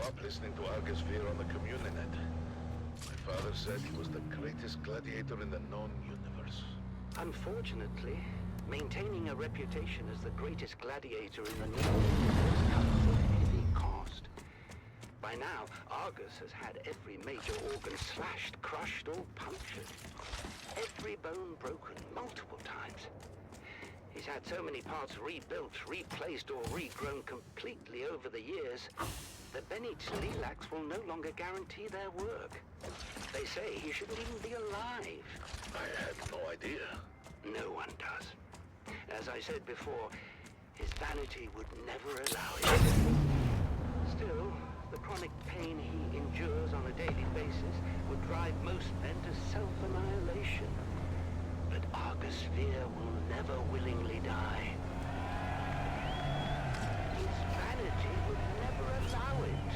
up listening to Argus Fear on the Communinet. My father said he was the greatest gladiator in the known universe. Unfortunately, maintaining a reputation as the greatest gladiator in the known universe comes at heavy cost. By now, Argus has had every major organ slashed, crushed, or punctured. Every bone broken multiple times. He's had so many parts rebuilt, replaced, or regrown completely over the years that Bennett's Lilacs will no longer guarantee their work. They say he shouldn't even be alive. I had no idea. No one does. As I said before, his vanity would never allow it. Still, the chronic pain he endures on a daily basis would drive most men to self-annihilation. But Argus Fear will never willingly die. His vanity would never allow it.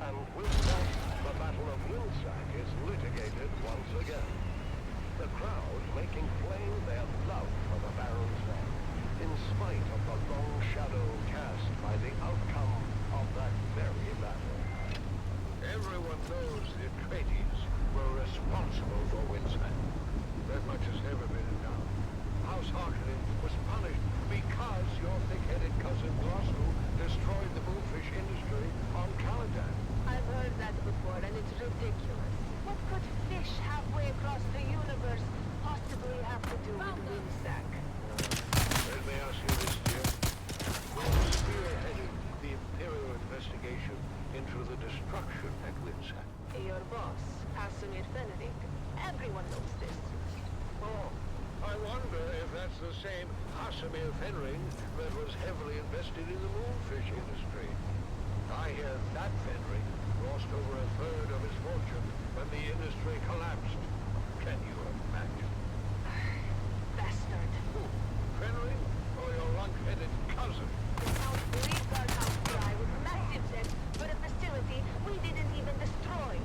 And with that, the Battle of Winsack is litigated once again. The crowd making plain their love for the Baron's men, in spite of the long shadow cast by the outcome of that very battle. Everyone knows the Atreides were responsible for Winsack. That much has never been in doubt. House Harkonnen was punished because your thick-headed cousin Roscoe destroyed the moonfish industry on Caladan. I've heard that before, and it's ridiculous. What could fish halfway across the universe possibly have to do with Winsack? Let me ask you this, dear. Who spearheaded the Imperial investigation into the destruction at Winsack? Your boss, Casimir Fenring. Everyone knows this. Oh, I wonder if that's the same Casimir Fenring that was heavily invested in the moonfish industry. I hear that Fenring lost over a third of his fortune when the industry collapsed. Can you imagine? Bastard. Who? Fenring or your lunk-headed cousin? The Count believed our house dry with massive debt, but a facility we didn't even destroy.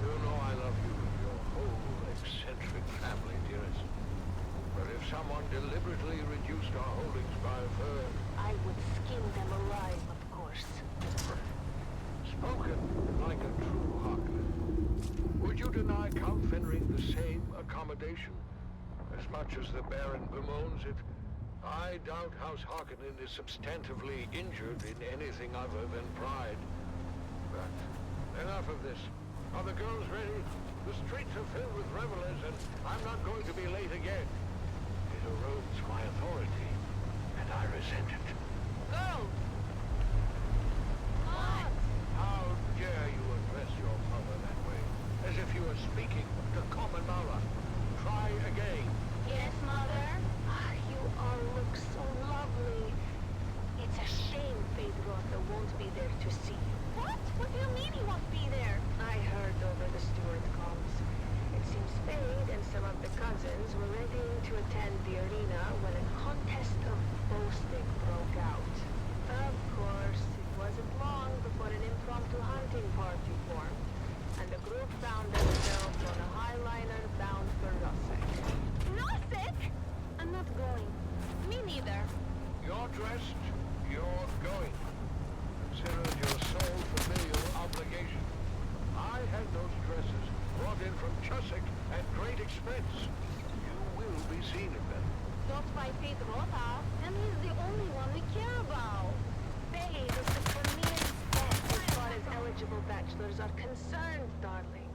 You know I love you and your whole eccentric family, dearest. But if someone deliberately reduced our holdings by a third... I would skin them alive, of course. Spoken like a true Harkonnen. Would you deny Count Fenring the same accommodation? As much as the Baron bemoans it, I doubt House Harkonnen is substantively injured in anything other than pride. But enough of this. Are the girls ready? The streets are filled with revelers, and I'm not going to be late again. It erodes my authority, and I resent it. Girls! What? How dare you address your mother that way? As if you were speaking to common Mara. Try again. Yes, Mother? You all look so lovely. It's a shame Pedrota won't be there to see you. What? What do you mean he won't be there? I heard over the steward comms. It seems Spade and some of the cousins were ready to attend the arena when a contest of boasting broke out. Of course, it wasn't long before an impromptu hunting party formed, and the group found themselves on a highliner bound for Rosek. Rosek? I'm not going. Me neither. You're dressed, you're going. Consider it your sole familial obligation. I had those dresses brought in from Chusek at great expense. You will be seen in them. Not by Pedrota, and he's the only one we care about. Spade is the premier spot as far as eligible bachelors are concerned, darling.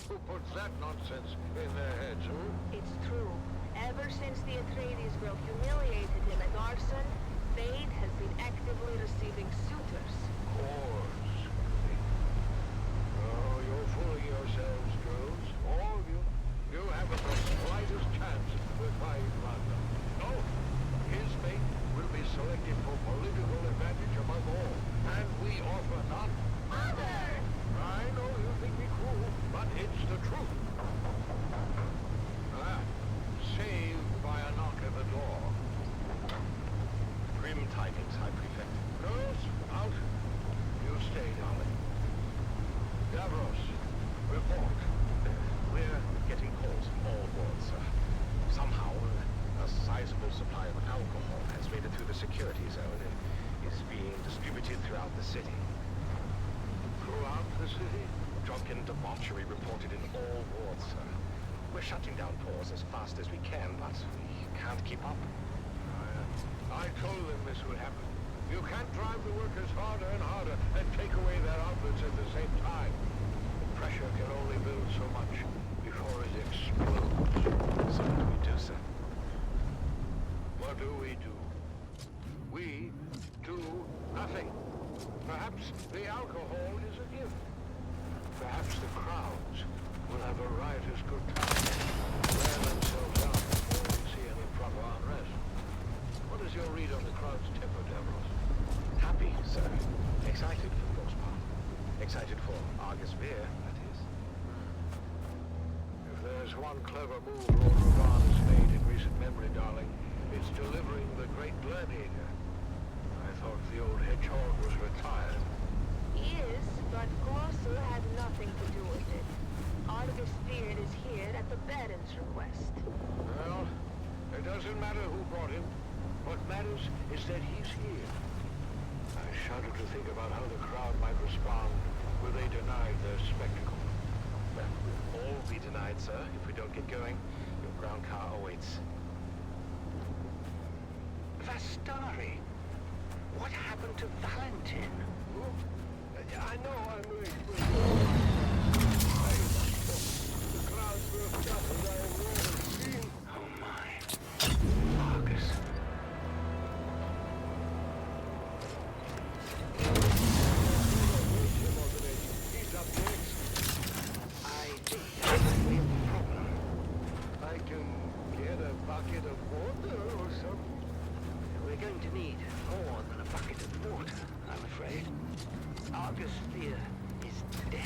Who puts that nonsense in their heads, It's true. Ever since the Atreides girl humiliated him at Arson, Spade has been actively receiving suitors. Of course. Oh, you're fooling yourselves, girls. All of you. You haven't the slightest chance with my brother. No. His mate will be selected for political advantage above all. And we offer none. Mother! I know you think me cruel, but it's the truth. Saved by a knock at the door. Grim tidings, High Prefect. Girls, out. throughout the city. Throughout the city? Drunken debauchery reported in all wards, sir. We're shutting down pores as fast as we can, but we can't keep up. I told them this would happen. You can't drive the workers harder and harder and take away their outlets at the same time. The pressure can only build so much before it explodes. So what do we do, sir? What do? We do nothing. Perhaps the alcohol is a gift. Perhaps the crowds will have a riotous good time. Wear themselves out before we see any proper unrest. What is your read on the crowd's temper, Davros? Happy, sir. Excited for the most part. Excited for Argus beer, that is. If there's one clever move Lord Ravan has made in recent memory, darling, it's delivering the great gladiator. I thought the old hedgehog was retired. He is, but Colossal had nothing to do with it. Argus Spirit is here at the Baron's request. Well, it doesn't matter who brought him. What matters is that he's here. I shudder to think about how the crowd might respond were they denied their spectacle. Well, we'll all be denied, sir, if we don't get going. Your ground car awaits. Vastari, what happened to Valentin? I know I'm really... The crowd broke up and I have never seen... Oh my. Argus. He's up next. I think we have a problem. I can get a bucket of water or something. We're going to need more than a bucket of water, I'm afraid. Argus Fear is dead.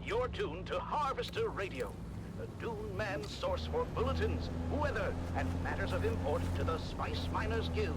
You're tuned to Harvester Radio, the Dune man's source for bulletins, weather, and matters of import to the Spice Miners Guild.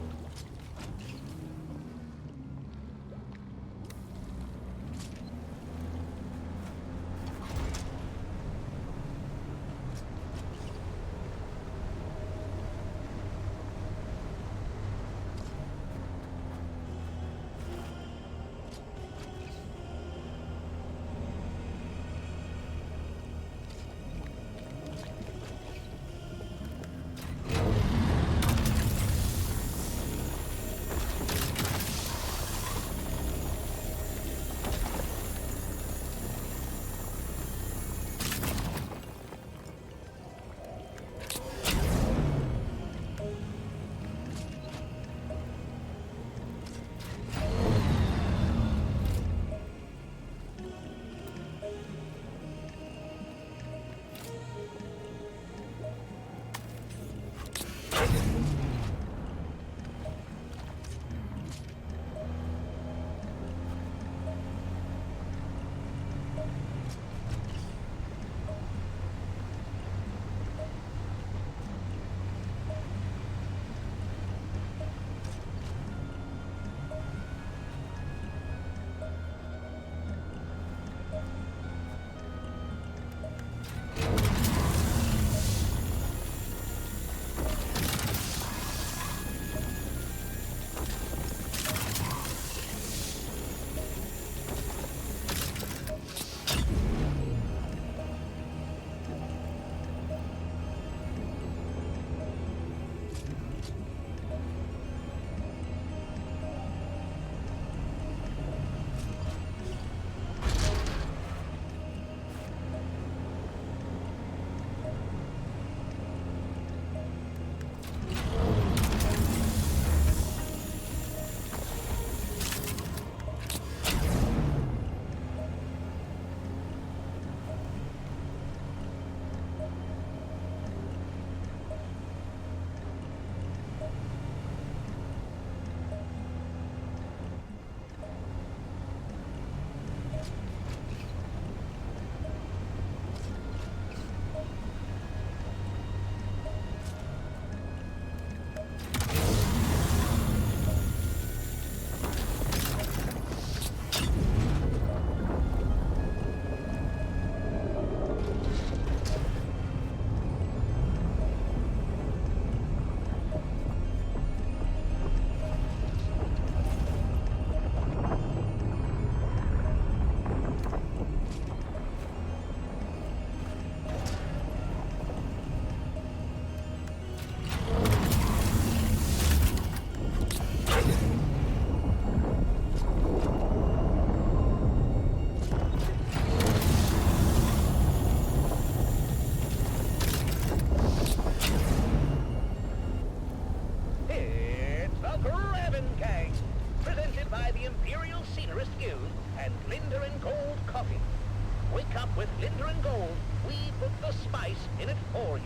put the spice in it for you.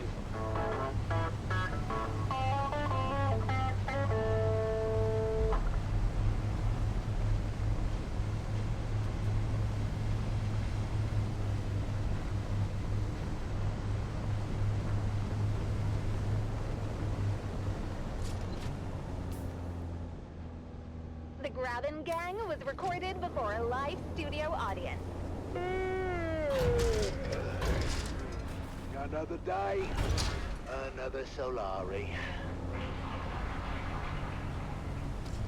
The Grabbin' Gang was recorded before a live studio audience. Another day, another Solari.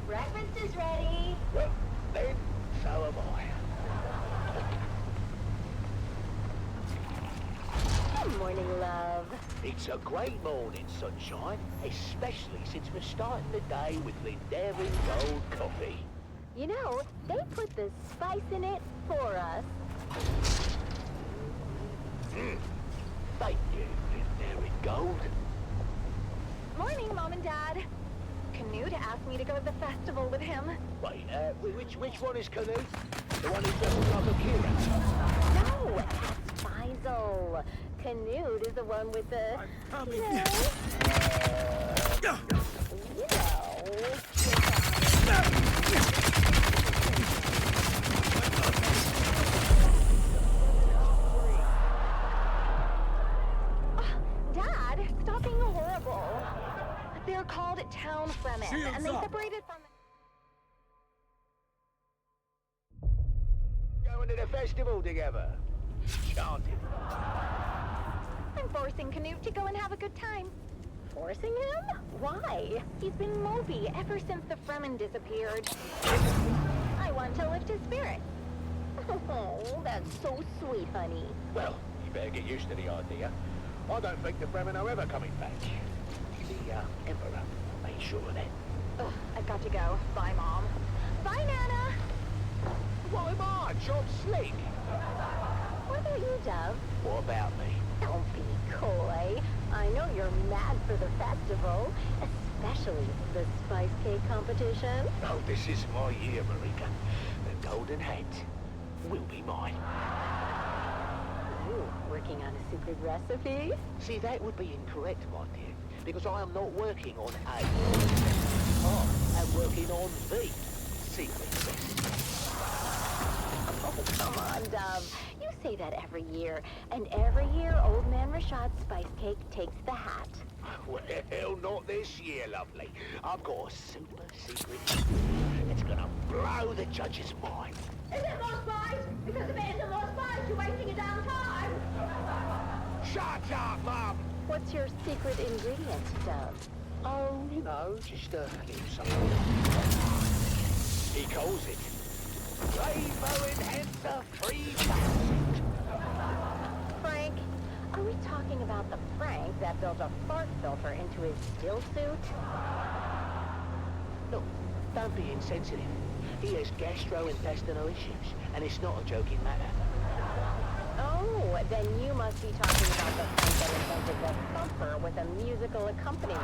Breakfast is ready. Well, then, so am I. Good morning, love. It's a great morning, sunshine, especially since we're starting the day with Lindarian Gold coffee. You know, they put the spice in it for us. Thank you, Lindarian Gold. Morning, Mom and Dad. Canute asked me to go to the festival with him. Wait, which one is Canute? The one who dresses like a Kira? No, that's Faisal. Canute is the one with the... coming. Dad, stop being horrible. They're called town fremen, Shields and they up. separated from... Going to the festival together. Chanting. I'm forcing Canute to go and have a good time. Forcing him? Why? He's been mopey ever since the Fremen disappeared. I want to lift his spirits. Oh, that's so sweet, honey. Well, you better get used to the idea. I don't think the Fremen are ever coming back. The Emperor made sure of that. Ugh, I've got to go. Bye, Mom. Bye, Nana. What am I, Job Slick? What about you, Dove? What about me? Don't be coy. I know you're mad for the festival, especially the spice cake competition. Oh, this is my year, Marika. The golden hat will be mine. Ooh, working on a secret recipe? See, that would be incorrect, my dear, because I am not working on a. I am working on the secret recipe. Oh, come on, Dove. You say that every year, and every year Old Man Rashad's spice cake takes the hat. Well, not this year, lovely. I've got a super secret. It's gonna blow the judge's mind. Is it more spice? Because if it isn't more spice, you're wasting a damn time. Shut up, Mum! What's your secret ingredient, Dove? Oh, you know, just a little something. He calls it Flavor Enhancer 3000. Frank, are we talking about the Frank that built a fart filter into his still suit? Look, don't be insensitive. He has gastrointestinal issues, and it's not a joking matter. Oh, then you must be talking about the Frank that invented the thumper with a musical accompaniment.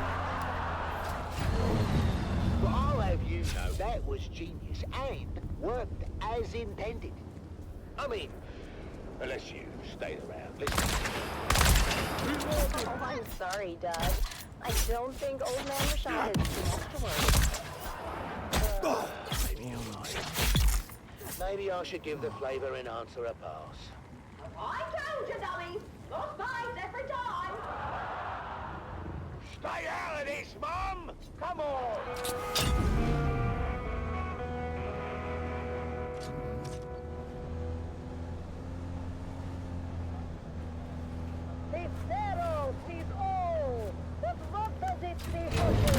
But I'll have you know that was genius and worked as intended. I mean, unless you stayed around listening. Oh, I'm sorry, Doug. I don't think Old Man Rashad has too much to worry. Maybe you're right. Maybe I should give the flavor enhancer a pass. I told you, dummy! More spice every time! Stay out of this, Mum! Come on! Cicero sees all, but what does it say for you?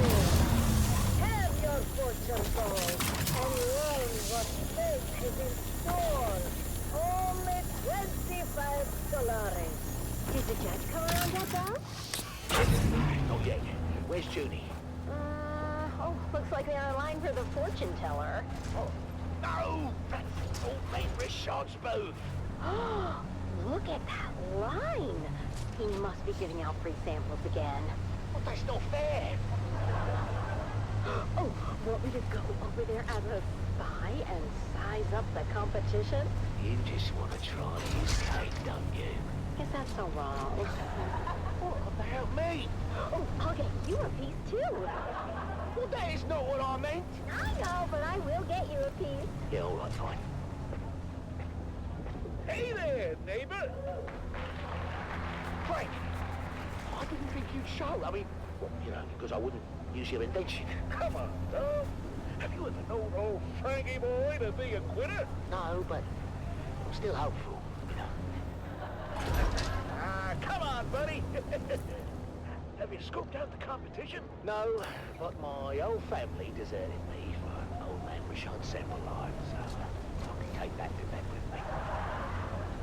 Have your fortune told and learn what fate is in store. Only 25 Solaris. Did the judge come around yet, Doug? Not yet. Where's Judy? Looks like they're in line for the fortune teller. Oh, no! That's Old Man Rashad's booth. Look at that line. He must be giving out free samples again. Well, that's not fair. Oh, want me to go over there as a spy and size up the competition? You just want to try his cake, don't you? guess that's so wrong. What about me? Oh, I'll get you a piece too. Well, that is not what I meant. I know, but I will get you a piece. Yeah, all right, fine. Hey there, neighbor. Frank, I didn't think you'd show. I mean, well, you know, because I wouldn't use your invention. Come on, Dove. Have you ever known old Frankie boy to be a quitter? No, but I'm still hopeful, you know. Ah, come on, buddy. Have you scoped out the competition? No, but my old family deserted me for old man Rashad Semperline, so I can take that to bed with me.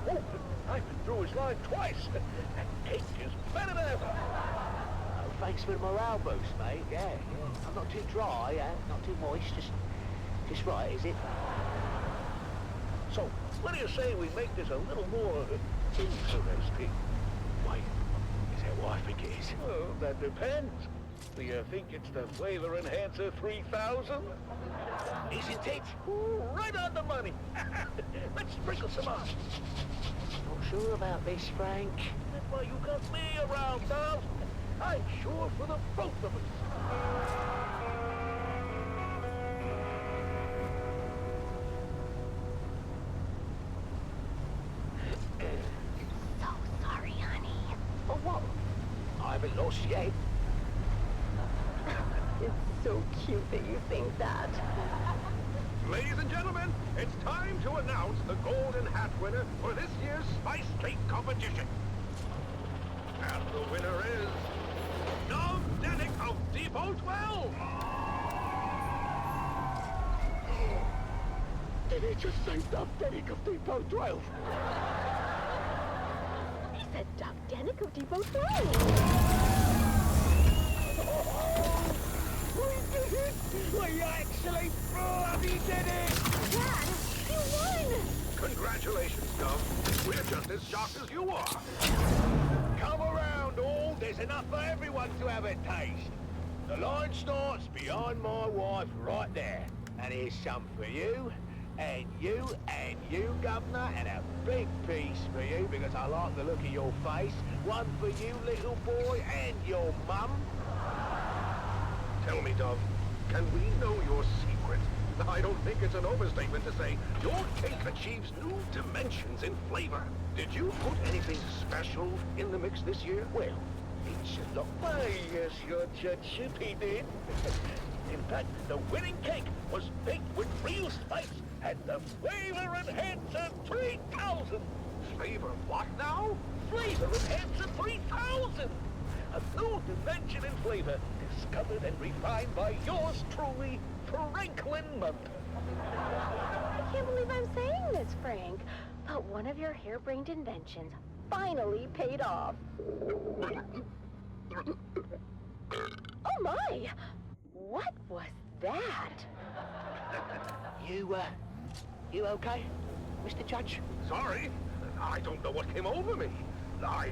Oh, I've been through his line twice. That cake is better than ever. Oh, thanks for the morale boost, mate. Yeah. I'm not too dry, not too moist, just right, is it? So, what do you say we make this a little more interesting? Why, is that what I think it is? Well, that depends. Do you think it's the Flavor Enhancer 3000? Isn't it? Ooh, right on the money. Let's sprinkle some on. Not sure about this, Frank. That's why you got me around, Dove. I'm sure for the both of us. So sorry, honey. For what? I haven't lost yet. It's so cute that you think that. Ladies and gentlemen, it's time to announce the Golden Hat winner for this year's Spice Cake competition. And the winner is Dove Denick of Depot 12. Did he just say Dove Denick of Depot 12? He said Dove Denick of Depot 12. We did it! We actually bloody did it! Dad, you won! Congratulations, Dove. We're just as shocked as you are. Come around, all. There's enough for everyone to have a taste. The line starts behind my wife right there. And here's some for you, and you, Governor, and a big piece for you because I like the look of your face. One for you, little boy, and your mum. Tell me, Dove, can we know your secret? I don't think it's an overstatement to say your cake achieves new dimensions in flavor. Did you put anything special in the mix this year? Well, it's a lot. Why, yes, your judgeship, he did. In fact, the winning cake was baked with real spice and the Flavor Enhancer 3000. Flavor what now? Flavor Enhancer 3000! A new dimension in flavor, discovered and refined by yours truly, Franklin Munter. I can't believe I'm saying this, Frank, but one of your harebrained inventions finally paid off. Oh my! What was that? You okay, Mr. Judge? Sorry, I don't know what came over me. I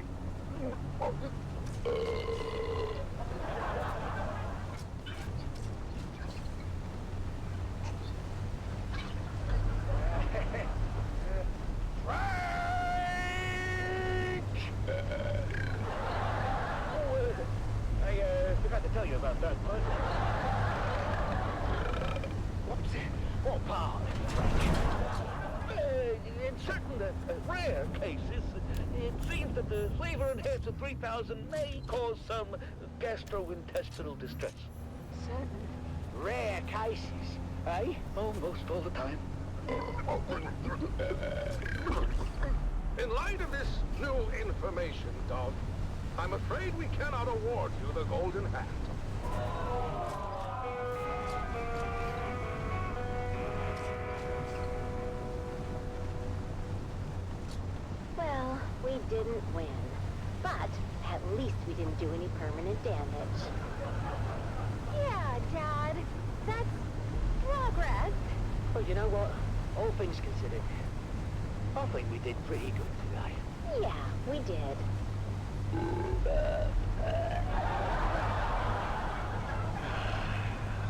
forgot to tell you about that, but... Whoops. What part? In certain rare cases, it seems that the Flavor Enhancer 3000 may cause some gastrointestinal distress. Certain. Rare cases, eh? Almost all the time. In light of this new information, Dove, I'm afraid we cannot award you the Golden Hat. Well, we didn't win, but at least we didn't do any permanent damage. Yeah, Dad, that's progress. Well, you know what? All things considered, I think we did pretty good today. Yeah, we did.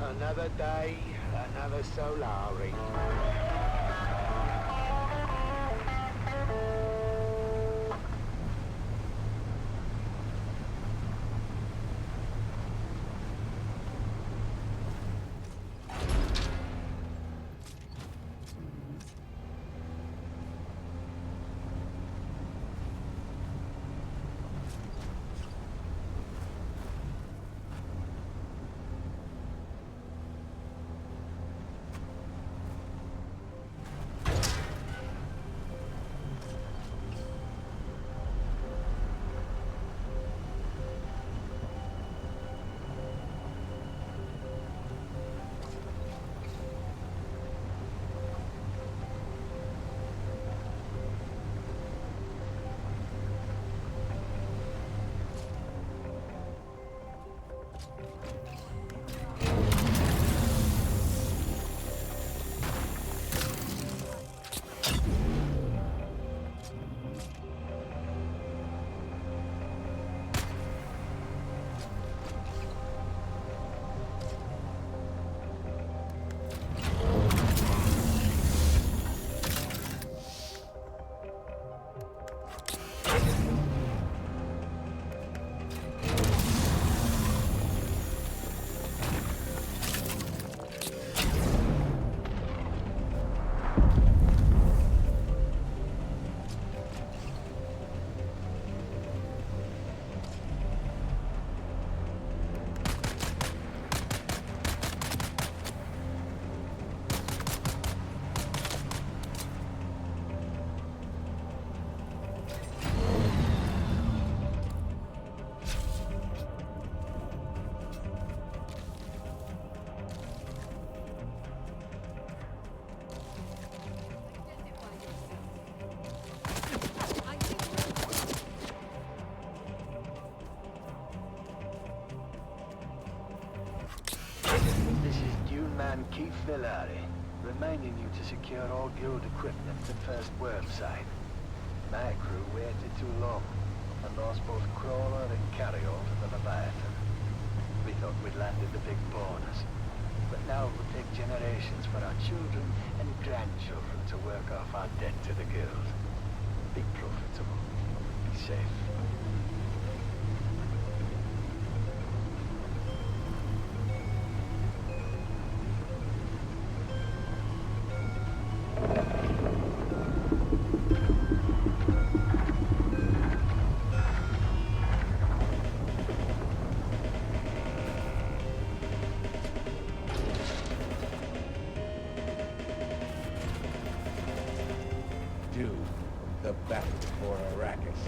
Another day, another Solari. Command Keith Villari, reminding you to secure all guild equipment at first worm site. My crew waited too long and lost both crawler and carry-all to the Leviathan. We thought we'd landed the big bonus, but now it will take generations for our children and grandchildren to work off our debt to the guild. Be profitable. Be safe. Dune, the battle for Arrakis.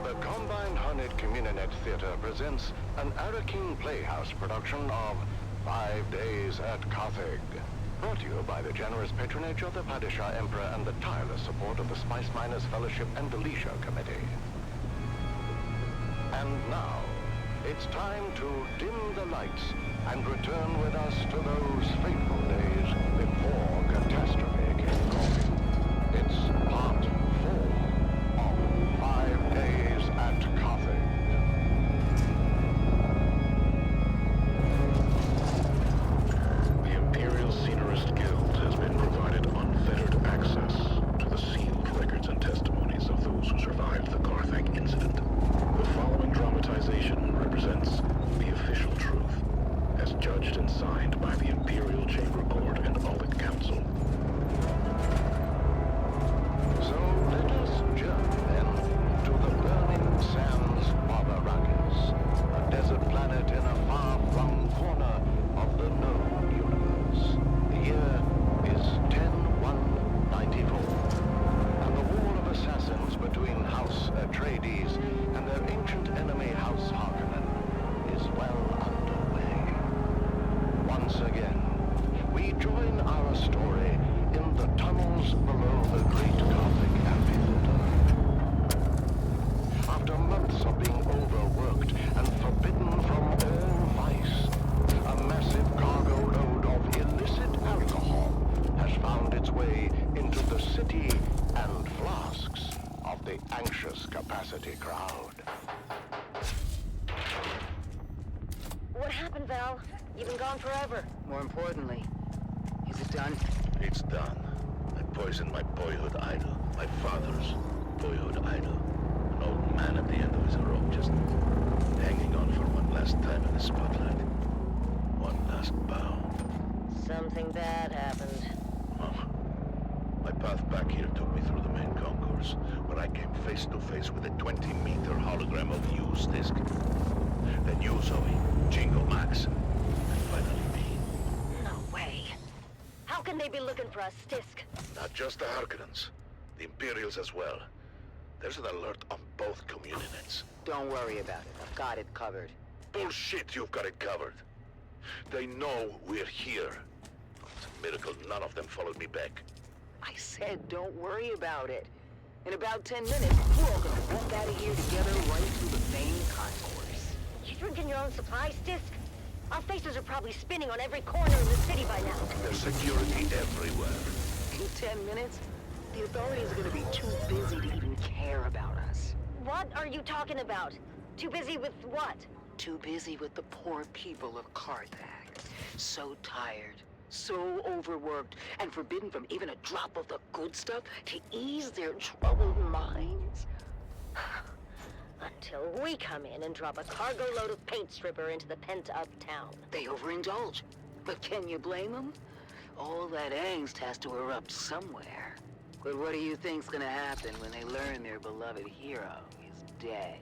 The Combined Hornet Communinet Theater presents an Arakin Playhouse production of 5 Days at Carthage. Brought to you by the generous patronage of the Padishah Emperor and the tireless support of the Spice Miners Fellowship and the Leisure Committee. And now, it's time to dim the lights and return with us to those fateful days before catastrophe came calling. It's part 4 of 5 Days at Carthage. The Imperial Scenarist Guild has been provided unfettered access to the sealed records and testimonies of those who survived the Carthage incident. The following dramatization represents the official truth, as judged and signed by the Imperial Chamber Court and Audit Council. So let us journey then to the burning sands of Arrakis, a desert planet in a far-flung corner of the known universe. The year is 10-1-94, and the war of assassins between House Atreides and their ancient enemy House Harkonnen is well underway. Once again, we join our story in the tunnels below the Great Gothic Amphitheater. After months of being overworked and forbidden from all vice, a massive cargo load of illicit alcohol has found its way into the city and flasks of the anxious capacity crowd. What happened, Val? You've been gone forever. More importantly, is it done? It's done. I poisoned my boyhood idol, my father's boyhood idol. An old man at the end of his rope, just hanging on for one last time in the spotlight. One last bow. Something bad happened. My path back here took me through the main concourse, where I came face to face with a 20-meter hologram of you, Stisk. Then you, Zoe, Jingo Max, and finally me. No way. How can they be looking for us, Stisk? Not just the Harkonnens, the Imperials as well. There's an alert on both communionets. Don't worry about it. I've got it covered. Bullshit, you've got it covered. They know we're here. It's a miracle none of them followed me back. I said don't worry about it. In about 10 minutes, we're all gonna walk out of here together right through the main concourse. You drinking your own supplies, Disc? Our faces are probably spinning on every corner in the city by now. There's security everywhere. In 10 minutes, the authorities are gonna be too busy to even care about us. What are you talking about? Too busy with what? Too busy with the poor people of Carthage. So tired, so overworked, and forbidden from even a drop of the good stuff to ease their troubled minds. Until we come in and drop a cargo load of paint stripper into the pent-up town. They overindulge. But can you blame them? All that angst has to erupt somewhere. But what do you think's gonna happen when they learn their beloved hero is dead?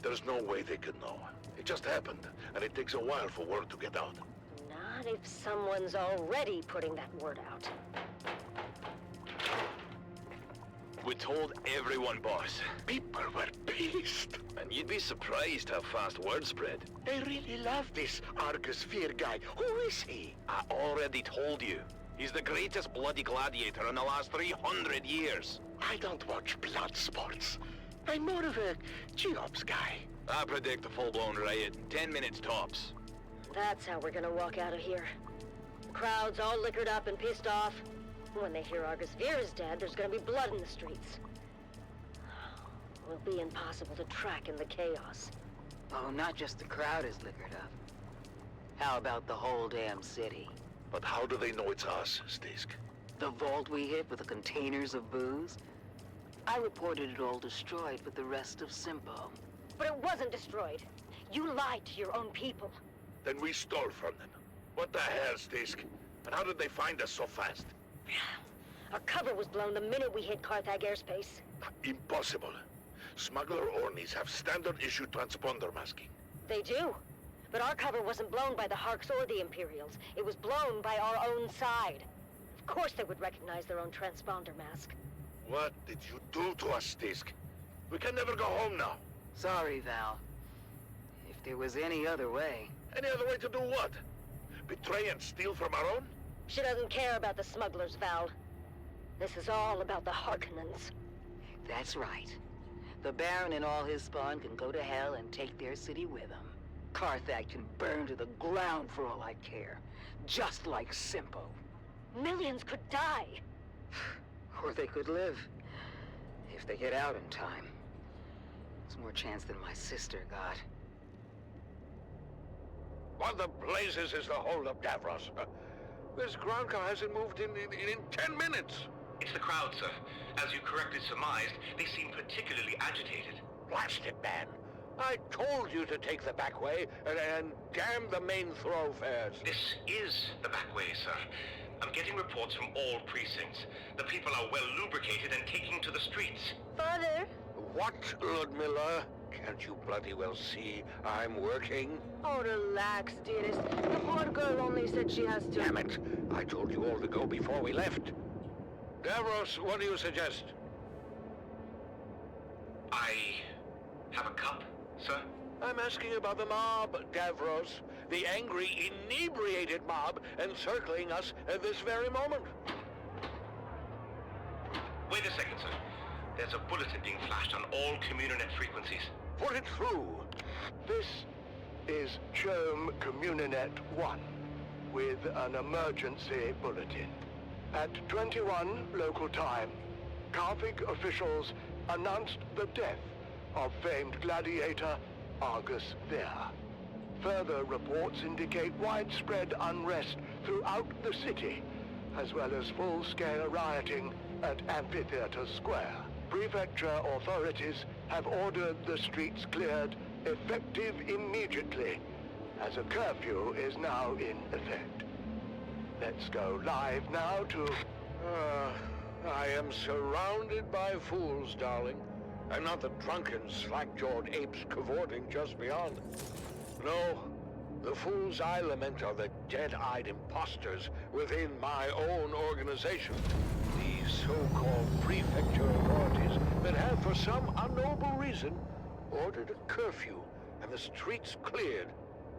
There's no way they could know. It just happened, and it takes a while for word to get out. Not if someone's already putting that word out. We told everyone, boss. People were pissed. And you'd be surprised how fast word spread. They really love this Argus Fear guy. Who is he? I already told you. He's the greatest bloody gladiator in the last 300 years. I don't watch blood sports. I'm more of a Cheops guy. I predict a full-blown riot in 10 minutes tops. That's how we're gonna walk out of here. The crowd's all liquored up and pissed off. When they hear Argus Veer is dead, there's gonna be blood in the streets. Will be impossible to track in the chaos. Oh, not just the crowd is liquored up. How about the whole damn city? But how do they know it's us, Stisk? The vault we hit with the containers of booze? I reported it all destroyed with the rest of Simpo. But it wasn't destroyed. You lied to your own people. Then we stole from them. What the hell, Stisk? And how did they find us so fast? Our cover was blown the minute we hit Carthage airspace. Impossible. Smuggler Ornis have standard-issue transponder masking. They do. But our cover wasn't blown by the Harks or the Imperials. It was blown by our own side. Of course they would recognize their own transponder mask. What did you do to us, Stisk? We can never go home now. Sorry, Val. If there was any other way... Any other way to do what? Betray and steal from our own? She doesn't care about the smugglers, Val. This is all about the Harkonnens. That's right. The Baron and all his spawn can go to hell and take their city with them. Carthage can burn to the ground for all I care. Just like Simpo. Millions could die. Or they could live. If they get out in time. There's more chance than my sister got. What the blazes is the hold-up, Davros? This ground car hasn't moved in 10 minutes. It's the crowd, sir. As you correctly surmised, they seem particularly agitated. Blast it, man. I told you to take the back way and damn the main thoroughfares. This is the back way, sir. I'm getting reports from all precincts. The people are well lubricated and taking to the streets. Father? What, Ludmilla? Can't you bloody well see I'm working? Oh, relax, dearest. The poor girl only said she has to... Damn it! I told you all to go before we left. Davros, what do you suggest? I have a cup, sir? I'm asking about the mob, Davros. The angry, inebriated mob encircling us at this very moment. Wait a second, sir. There's a bulletin being flashed on all Communinet frequencies. Put it through. This is Chome Communinet 1 with an emergency bulletin. At 21 local time, Carthage officials announced the death of famed gladiator Argus Veer. Further reports indicate widespread unrest throughout the city, as well as full-scale rioting at Amphitheater Square. Prefecture authorities have ordered the streets cleared, effective immediately, as a curfew is now in effect. Let's go live now to... I am surrounded by fools, darling. I'm not the drunken, slack-jawed apes cavorting just beyond. No, the fools I lament are the dead-eyed imposters within my own organization. These so-called prefecture authorities that have, for some unknowable reason, ordered a curfew and the streets cleared.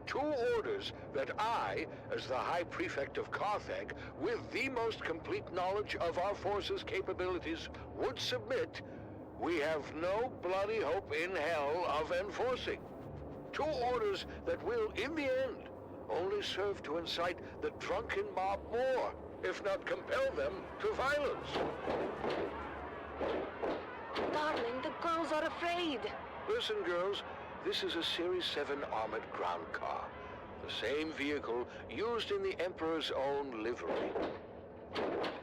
Two orders that I, as the High Prefect of Carthage, with the most complete knowledge of our forces' capabilities, would submit we have no bloody hope in hell of enforcing. Two orders that will, in the end, only serve to incite the drunken mob more, if not compel them to violence. Darling, the girls are afraid. Listen, girls, this is a Series 7 armored ground car. The same vehicle used in the Emperor's own livery.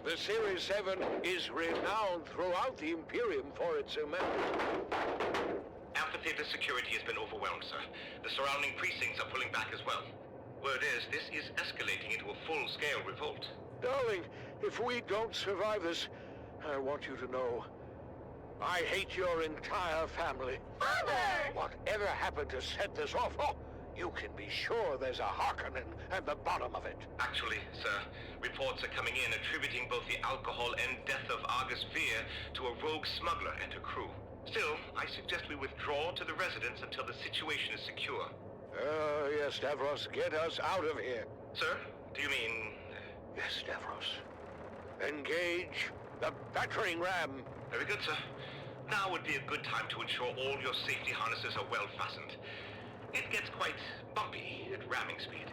The Series 7 is renowned throughout the Imperium for its immense. Amphitheater security has been overwhelmed, sir. The surrounding precincts are pulling back as well. Word is, this is escalating into a full-scale revolt. Darling, if we don't survive this, I want you to know, I hate your entire family. Father! Whatever happened to set this off? Oh, you can be sure there's a Harkonnen at the bottom of it. Actually, sir, reports are coming in attributing both the alcohol and death of Argus Fear to a rogue smuggler and her crew. Still, I suggest we withdraw to the residence until the situation is secure. Yes, Stavros, get us out of here. Sir, do you mean... Yes, Stavros. Engage the battering ram. Very good, sir. Now would be a good time to ensure all your safety harnesses are well fastened. It gets quite bumpy at ramming speed.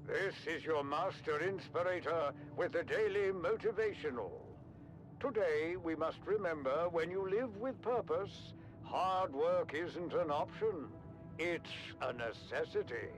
This is your Master Inspirator with the Daily Motivational. Today, we must remember when you live with purpose, hard work isn't an option. It's a necessity.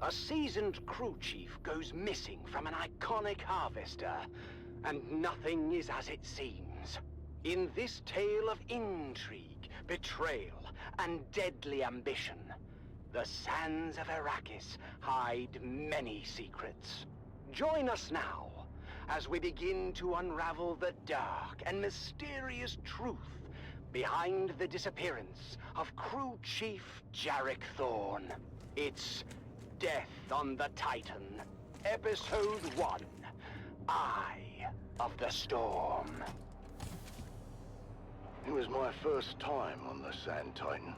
A seasoned crew chief goes missing from an iconic harvester, and nothing is as it seems. In this tale of intrigue, betrayal, and deadly ambition, the sands of Arrakis hide many secrets. Join us now as we begin to unravel the dark and mysterious truth behind the disappearance of Crew Chief Jarek Thorne. It's Death on the Titan, Episode 1, Eye of the Storm. It was my first time on the Sand Titan,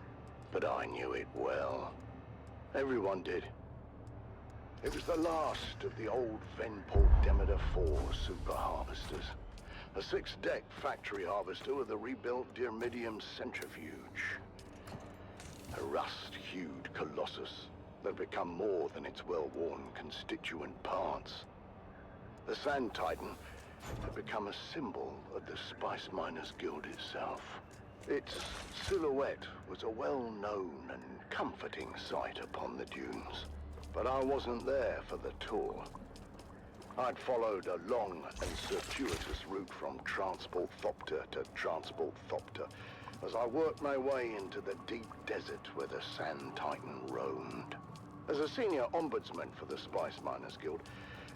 but I knew it well. Everyone did. It was the last of the old Venport Demeter 4 super harvesters. A 6-deck factory harvester with a rebuilt Dyrmidium centrifuge. A rust-hued colossus that had become more than its well-worn constituent parts. The Sand Titan had become a symbol of the Spice Miners Guild itself. Its silhouette was a well-known and comforting sight upon the dunes. But I wasn't there for the tour. I'd followed a long and circuitous route from Transport Thopter to Transport Thopter as I worked my way into the deep desert where the Sand Titan roamed. As a senior ombudsman for the Spice Miners Guild,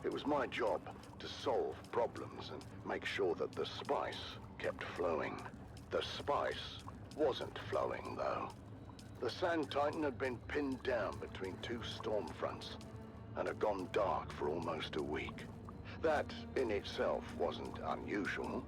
it was my job to solve problems and make sure that the spice kept flowing. The spice wasn't flowing, though. The Sand Titan had been pinned down between two storm fronts and had gone dark for almost a week. That in itself wasn't unusual.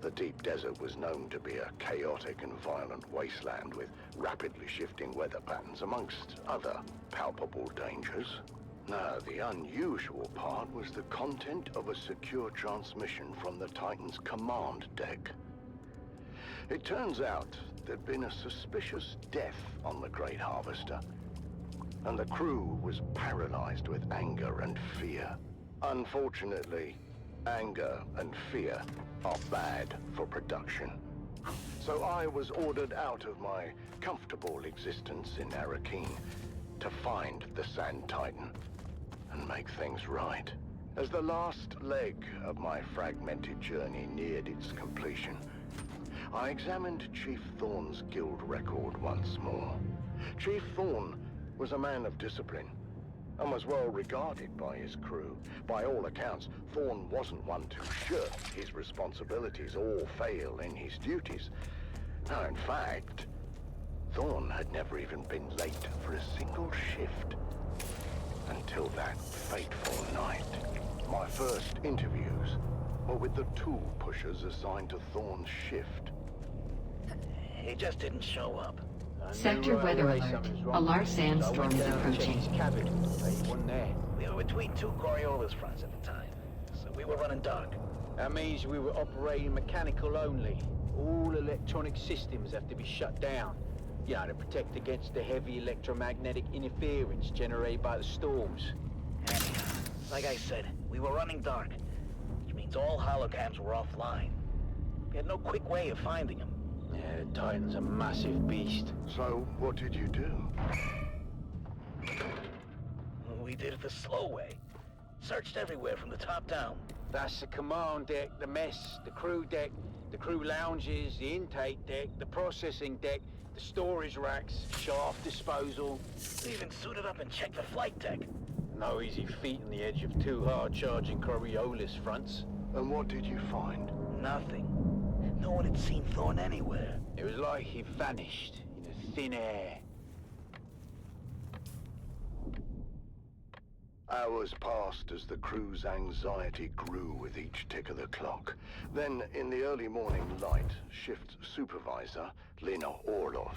The deep desert was known to be a chaotic and violent wasteland with rapidly shifting weather patterns amongst other palpable dangers. No, the unusual part was the content of a secure transmission from the Titan's command deck. It turns out there'd been a suspicious death on the Great Harvester, and the crew was paralyzed with anger and fear. Unfortunately, anger and fear are bad for production. So I was ordered out of my comfortable existence in Arrakeen to find the Sand Titan and make things right. As the last leg of my fragmented journey neared its completion, I examined Chief Thorne's guild record once more. Chief Thorne was a man of discipline and was well regarded by his crew. By all accounts, Thorne wasn't one to shirk his responsibilities or fail in his duties. No, in fact, Thorne had never even been late for a single shift until that fateful night. My first interviews were with the tool pushers assigned to Thorne's shift. He just didn't show up. Sector weather alert. A large sandstorm is approaching. He wasn't there. We were between two Coriolis fronts at the time, so we were running dark. That means we were operating mechanical only. All electronic systems have to be shut down. You know, to protect against the heavy electromagnetic interference generated by the storms. Anyhow, like I said, we were running dark, which means all holocams were offline. We had no quick way of finding them. Yeah, the Titan's a massive beast. So, what did you do? We did it the slow way. Searched everywhere from the top down. That's the command deck, the mess, the crew deck, the crew lounges, the intake deck, the processing deck, the storage racks, shaft disposal. We even suited up and checked the flight deck. No easy feat on the edge of two hard-charging Coriolis fronts. And what did you find? Nothing. No one had seen Thorne anywhere. It was like he vanished in thin air. Hours passed as the crew's anxiety grew with each tick of the clock. Then, in the early morning light, shift supervisor, Lena Orlov,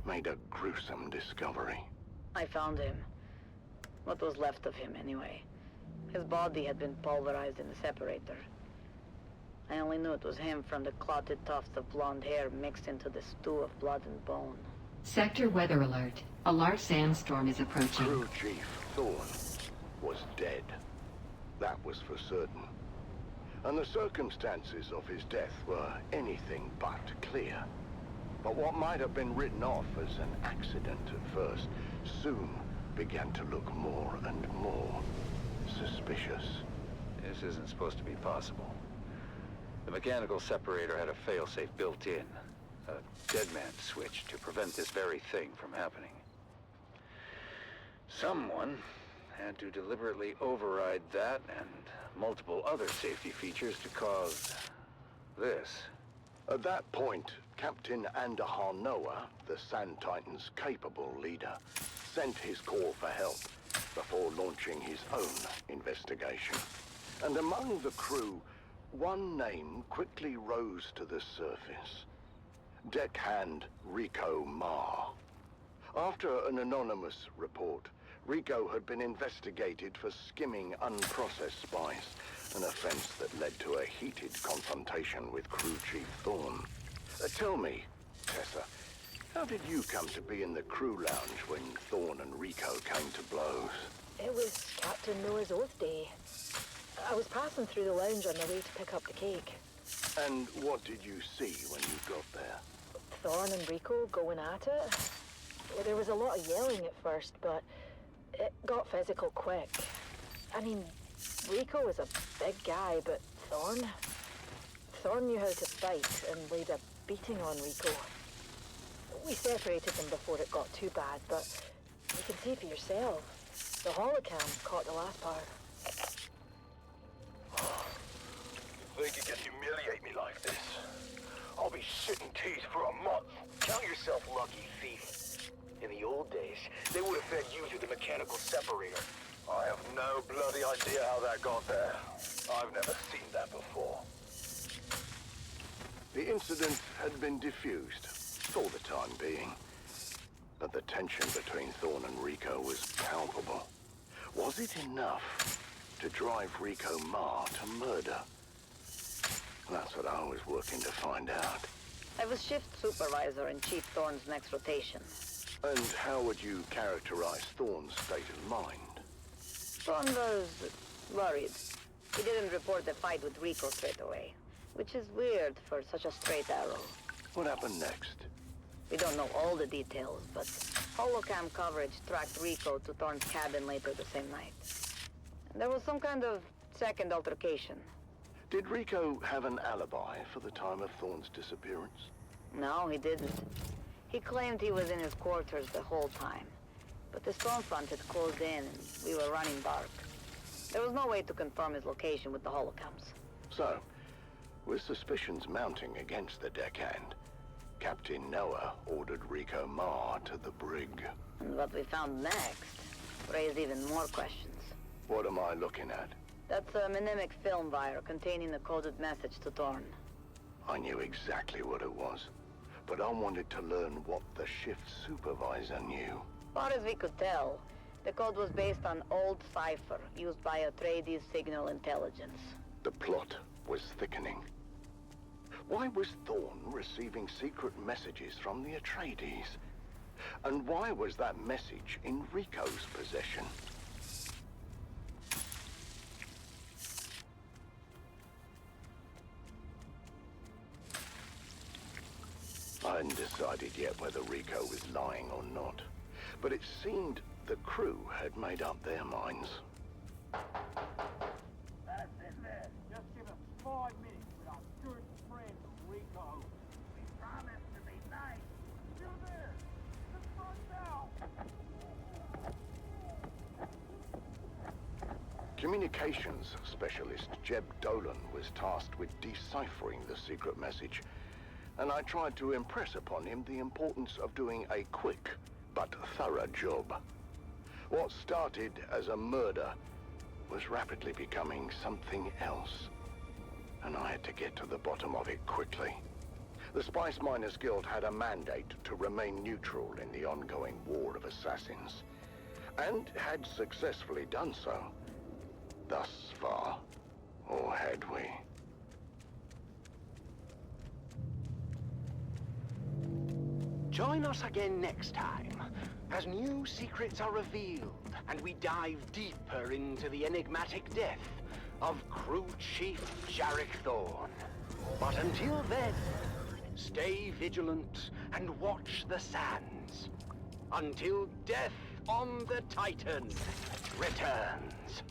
made a gruesome discovery. I found him. What was left of him, anyway. His body had been pulverized in the separator. I only knew it was him from the clotted tufts of blonde hair mixed into the stew of blood and bone. Sector weather alert. A large sandstorm is approaching. Crew Chief Thorne was dead. That was for certain. And the circumstances of his death were anything but clear. But what might have been written off as an accident at first soon began to look more and more suspicious. This isn't supposed to be possible. The mechanical separator had a failsafe built in. A dead man switch to prevent this very thing from happening. Someone had to deliberately override that and multiple other safety features to cause this. At that point, Captain Andahar Noah, the Sand Titan's capable leader, sent his call for help before launching his own investigation. And among the crew, one name quickly rose to the surface. Deckhand Rico Marr. After an anonymous report, Rico had been investigated for skimming unprocessed spice, an offense that led to a heated confrontation with crew chief Thorne. Tell me, Tessa, how did you come to be in the crew lounge when Thorne and Rico came to blows? It was Captain Noah's Oath Day. I was passing through the lounge on the way to pick up the cake. And what did you see when you got there? Thorne and Rico going at it. Well, there was a lot of yelling at first, but it got physical quick. I mean, Rico was a big guy, but Thorne knew how to fight and laid a beating on Rico. We separated them before it got too bad, but you can see for yourself. The holocam caught the last part. You think you can humiliate me like this? I'll be shitting teeth for a month. Count yourself lucky, thief. In the old days, they would have fed you through the mechanical separator. I have no bloody idea how that got there. I've never seen that before. The incident had been diffused, for the time being. But the tension between Thorne and Rico was palpable. Was it enough to drive Rico Marr to murder? That's what I was working to find out. I was shift supervisor in Chief Thorne's next rotation. And how would you characterize Thorne's state of mind? Thorne was worried. He didn't report the fight with Rico straight away, which is weird for such a straight arrow. What happened next? We don't know all the details, but holocam coverage tracked Rico to Thorne's cabin later the same night. And there was some kind of second altercation. Did Rico have an alibi for the time of Thorne's disappearance? No, he didn't. He claimed he was in his quarters the whole time. But the storm front had closed in and we were running dark. There was no way to confirm his location with the holocams. So, with suspicions mounting against the deckhand, Captain Noah ordered Rico Marr to the brig. And what we found next raised even more questions. What am I looking at? That's a mnemonic film wire containing a coded message to Thorne. I knew exactly what it was, but I wanted to learn what the shift supervisor knew. As far as we could tell, the code was based on old cipher used by Atreides signal intelligence. The plot was thickening. Why was Thorne receiving secret messages from the Atreides? And why was that message in Rico's possession? I hadn't decided yet whether Rico was lying or not, but it seemed the crew had made up their minds. That's in there. Just give us 5 minutes with our good friend Rico. We promise to be nice. Still there. The front now. Communications specialist Jeb Dolan was tasked with deciphering the secret message, and I tried to impress upon him the importance of doing a quick but thorough job. What started as a murder was rapidly becoming something else, and I had to get to the bottom of it quickly. The Spice Miners Guild had a mandate to remain neutral in the ongoing war of assassins, and had successfully done so. Thus far, or had we? Join us again next time, as new secrets are revealed, and we dive deeper into the enigmatic death of Crew Chief Jarek Thorne. But until then, stay vigilant and watch the sands. Until death on the Titan returns.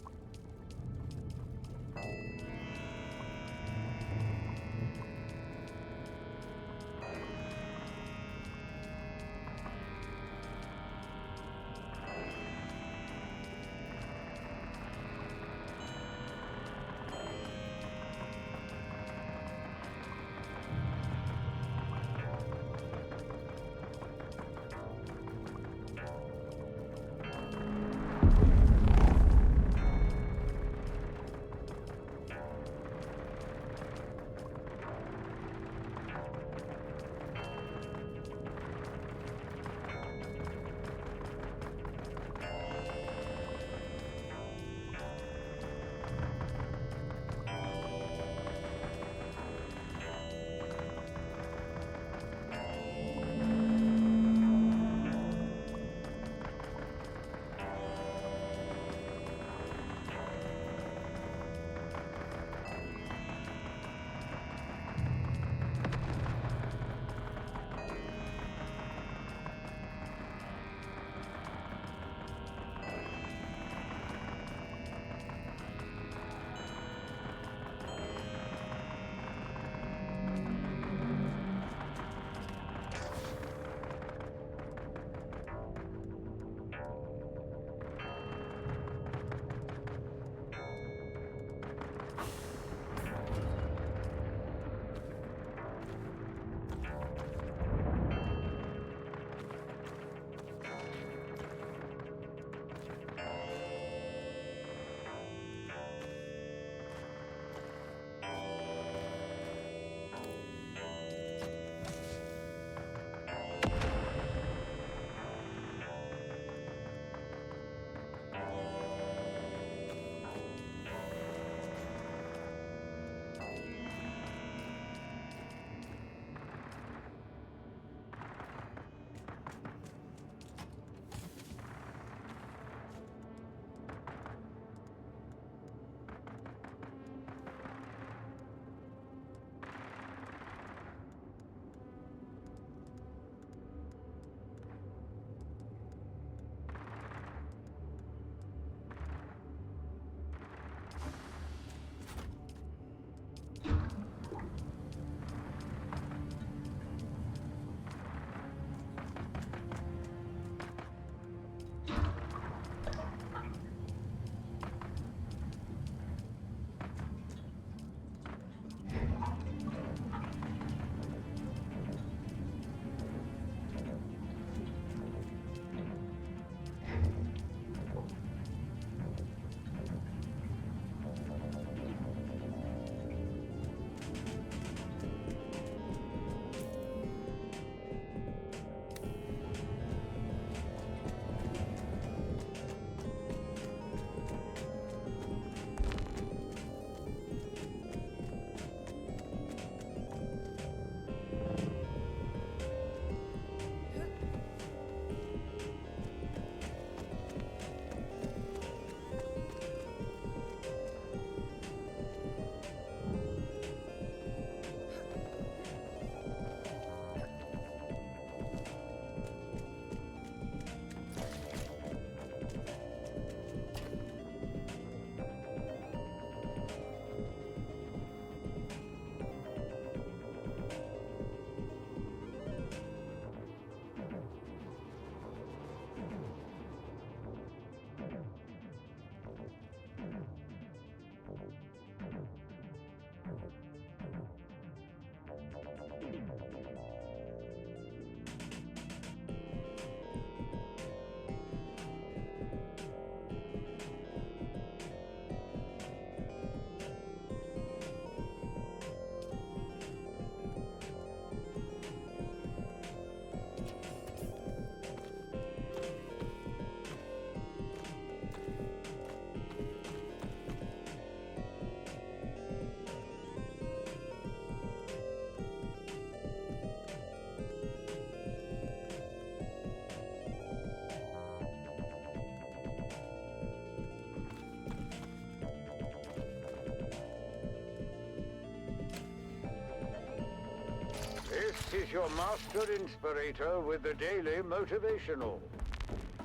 This is your master inspirator with the daily motivational.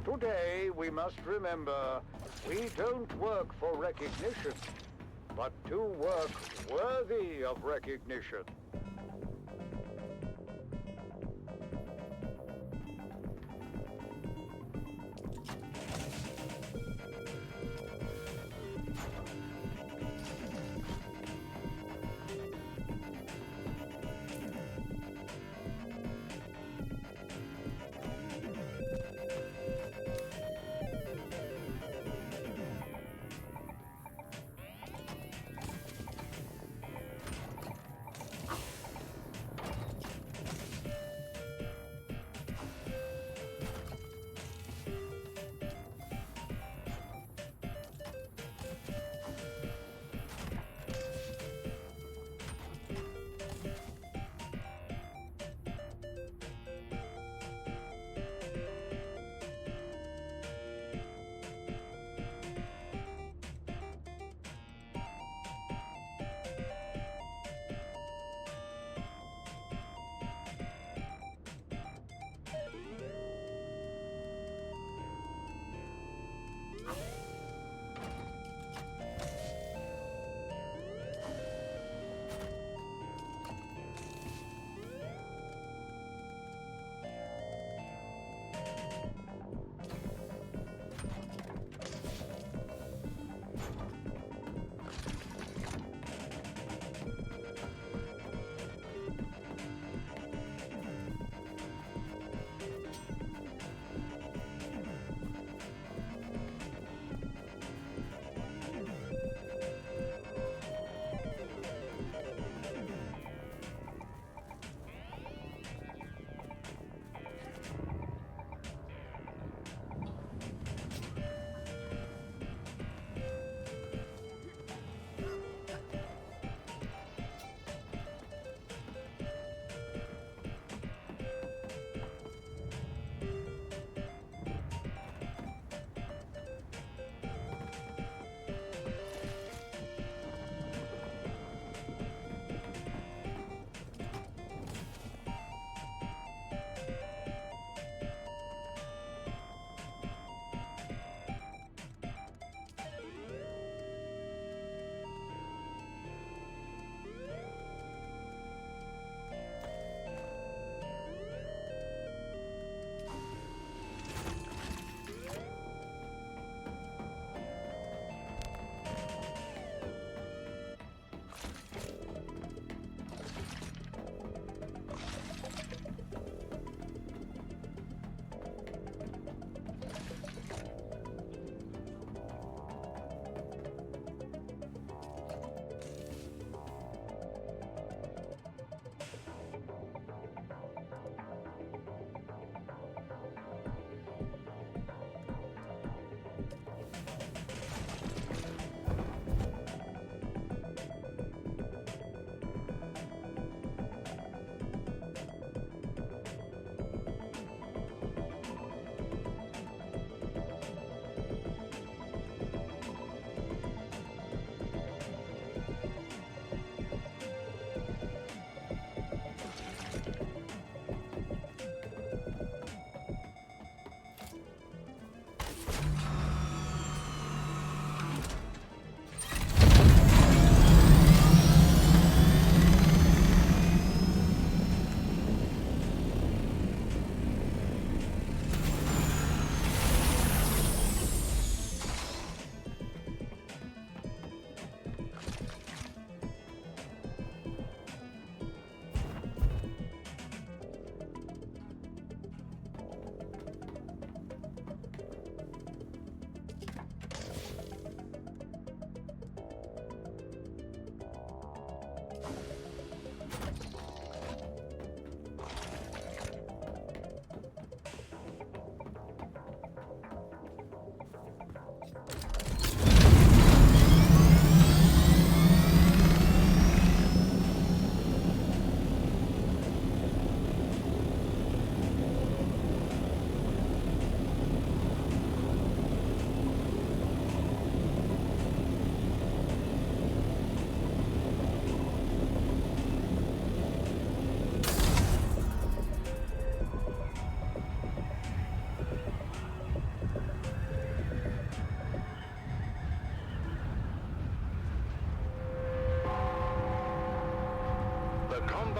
Today, we must remember, we don't work for recognition, but to work worthy of recognition.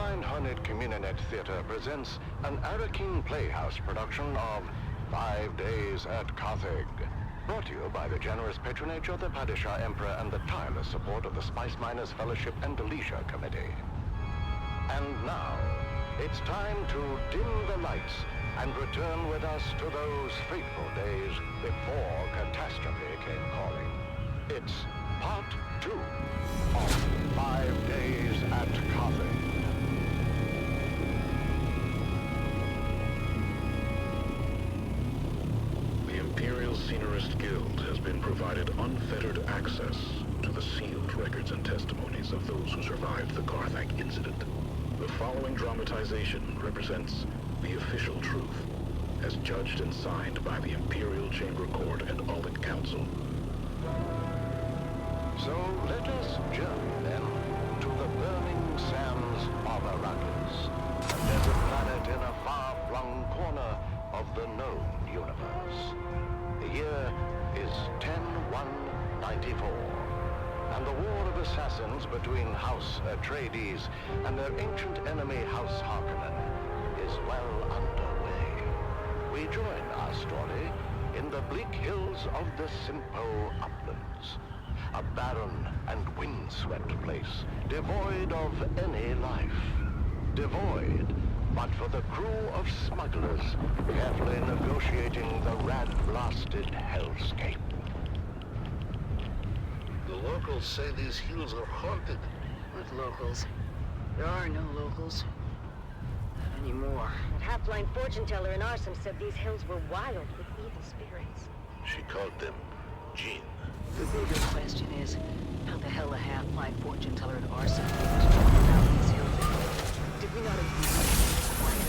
Combined Hornet Communinet Theater presents an Arakeen Playhouse production of 5 Days at Carthage. Brought to you by the generous patronage of the Padishah Emperor and the tireless support of the Spice Miners Fellowship and the Leisure Committee. And now, it's time to dim the lights and return with us to those fateful days before catastrophe came calling. It's part 2 of 5 Days at Carthage. The Imperial Scenarist Guild has been provided unfettered access to the sealed records and testimonies of those who survived the Carthage incident. The following dramatization represents the official truth, as judged and signed by the Imperial Chamber Court and Audit Council. So let us journey then to the burning sands of Arrakis, a desert planet in a far-flung corner of the known universe. The year is 10-1-94, and the war of assassins between House Atreides and their ancient enemy House Harkonnen is well underway. We join our story in the bleak hills of the Simpo Uplands, a barren and windswept place, devoid of any life. Devoid, but for the crew of smugglers carefully negotiating the rat-blasted hellscape. The locals say these hills are haunted. What locals? There are no locals. Not anymore. That half-blind fortune teller in Arsum said these hills were wild with evil spirits. She called them Jinn. The bigger question is, how the hell a half-blind fortune teller in Arsum about these hills? Did we not agree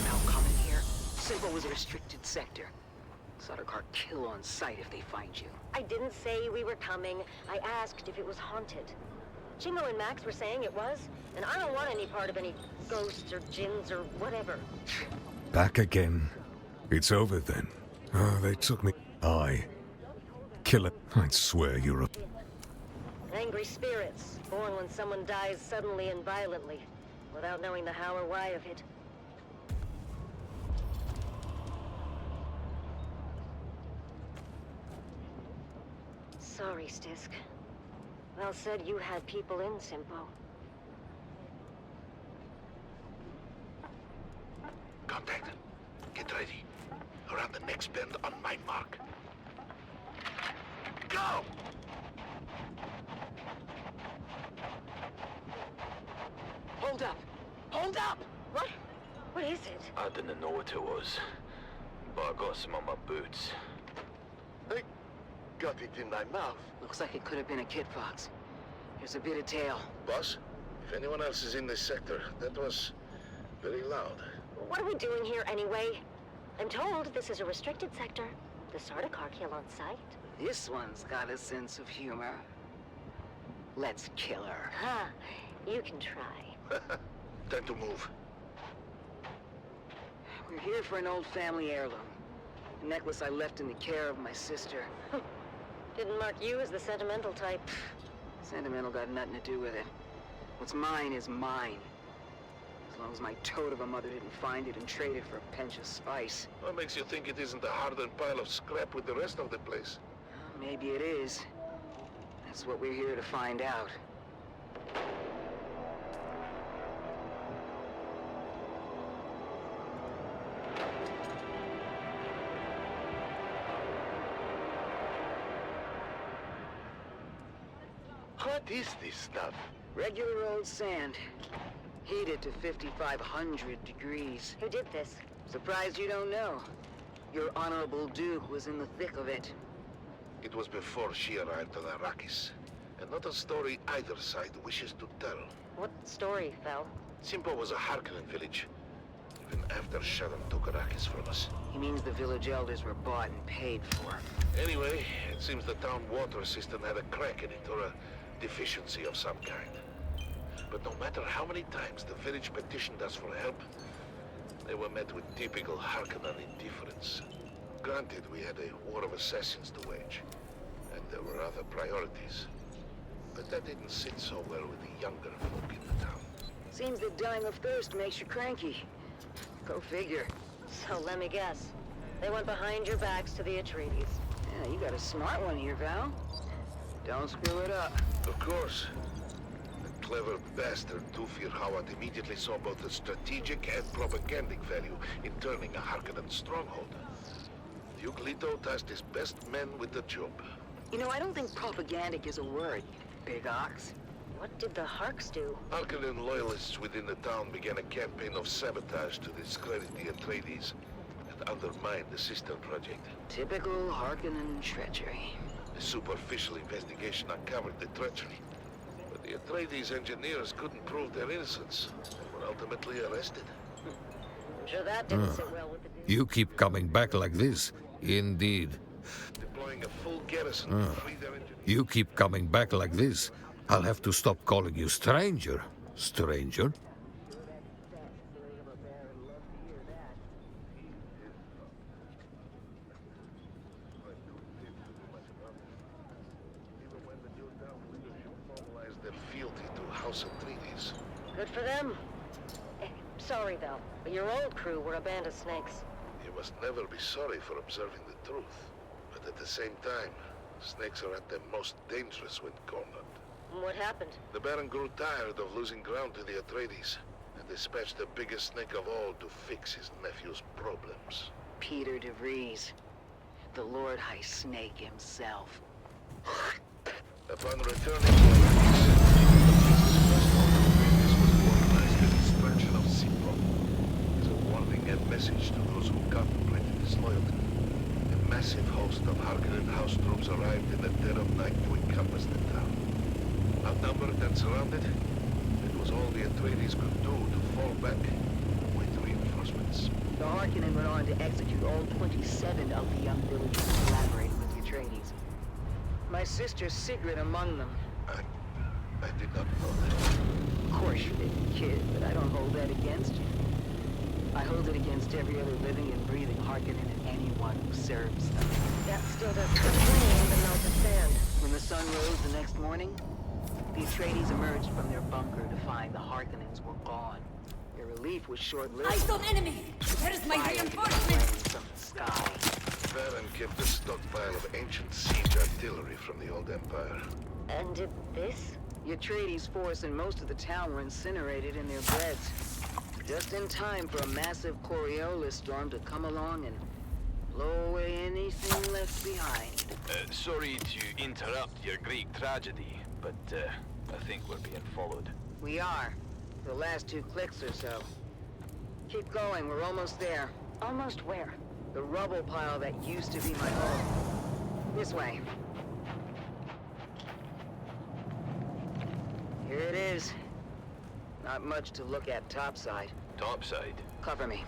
about coming here? Simple was a restricted sector. Sardaukar kill on sight if they find you. I didn't say we were coming. I asked if it was haunted. Chingo and Max were saying it was, and I don't want any part of any ghosts or jinns or whatever. Back again. It's over then. Oh, they took me. Killer. I'd swear you're a... Angry spirits, born when someone dies suddenly and violently, without knowing the how or why of it. Sorry, Stisk. Val said you had people in Simpo. Contact. Get ready. Around the next bend on my mark. Go! Hold up! Hold up! What? What is it? I didn't know what it was, but I got some on my boots. I got it in my mouth. Looks like it could have been a kit fox. Here's a bit of tail. Boss, if anyone else is in this sector, that was very loud. What are we doing here anyway? I'm told this is a restricted sector. The Sardaukar kill on sight. This one's got a sense of humor. Let's kill her. Ha! You can try. Time to move. We're here for an old family heirloom. A necklace I left in the care of my sister. Didn't mark you as the sentimental type. Sentimental got nothing to do with it. What's mine is mine. As long as my toad of a mother didn't find it and trade it for a pinch of spice. What makes you think it isn't a hardened pile of scrap with the rest of the place? Well, maybe it is. That's what we're here to find out. What is this stuff? Regular old sand. Heated to 5,500 degrees. Who did this? Surprised you don't know. Your Honorable Duke was in the thick of it. It was before she arrived on Arrakis. And not a story either side wishes to tell. What story, Val? Simpo was a Harkonnen village. Even after Shannon took Arrakis from us. He means the village elders were bought and paid for. Anyway, it seems the town water system had a crack in it, or a deficiency of some kind. But no matter how many times the village petitioned us for help, they were met with typical Harkonnen indifference. Granted, we had a war of assassins to wage, and there were other priorities. But that didn't sit so well with the younger folk in the town. Seems that dying of thirst makes you cranky. Go figure. So let me guess. They went behind your backs to the Atreides. Yeah, you got a smart one here, Val. Don't screw it up. Of course. The clever bastard Dufir Hawat immediately saw both the strategic and propagandic value in turning a Harkonnen stronghold. Duke Leto tasked his best men with the job. You know, I don't think propagandic is a word, big ox. What did the Harks do? Harkonnen loyalists within the town began a campaign of sabotage to discredit the Atreides and undermine the sister project. Typical Harkonnen treachery. A superficial investigation uncovered the treachery, but the Atreides engineers couldn't prove their innocence and were ultimately arrested. I'm sure that didn't sit well with the dude. You keep coming back like this. Indeed. Deploying a full garrison to free their engineers. You keep coming back like this. I'll have to stop calling you stranger. Stranger? Good for them. Sorry, though, but your old crew were a band of snakes. You must never be sorry for observing the truth. But at the same time, snakes are at their most dangerous when cornered. What happened? The Baron grew tired of losing ground to the Atreides, and dispatched the biggest snake of all to fix his nephew's problems. Peter de Vries, the Lord High Snake himself. Upon returning to the destruction of Sipro is a warning and message to those who contemplated disloyalty. A massive host of Harkonnen house troops arrived in the dead of night to encompass the town. Outnumbered and surrounded, it was all the Atreides could do to fall back with reinforcements. The Harkonnen went on to execute all 27 of the young villagers who collaborated with the Atreides. My sister Sigrid among them. I did not know that. Of course you didn't, kid, but I don't hold that against you. I hold it against every other living and breathing Harkonnen and anyone who serves them. That still doesn't explain the melt of sand. When the sun rose the next morning, the Atreides emerged from their bunker to find the Harkonnens were gone. Their relief was short-lived. I saw enemy! Where's my reinforcement? From the sky. Baron kept a stockpile of ancient siege artillery from the old Empire. And did this? The Atreides force and most of the town were incinerated in their beds. Just in time for a massive Coriolis storm to come along and blow away anything left behind. Sorry to interrupt your Greek tragedy, but I think we're being followed. We are. The last 2 clicks or so. Keep going, we're almost there. Almost where? The rubble pile that used to be my home. This way. Here it is. Not much to look at topside. Topside? Cover me.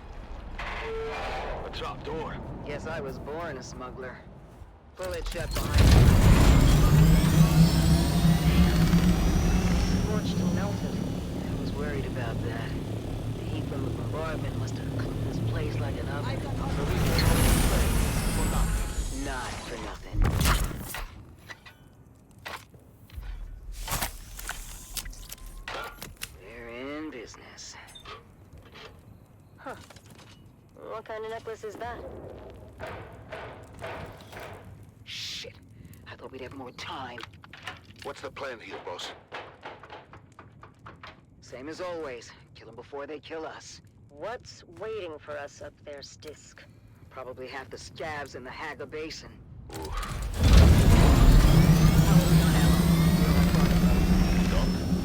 A trapdoor. Guess I was born a smuggler. Pull it shut behind me. Scorched and melted. I was worried about that. The heat from the bombardment must have cooked this place like an oven. Not for nothing. They're in business. Huh. What kind of necklace is that? Shit. I thought we'd have more time. What's the plan here, boss? Same as always. Kill them before they kill us. What's waiting for us up there, Stisk? Probably half the scavs in the Hagga Basin.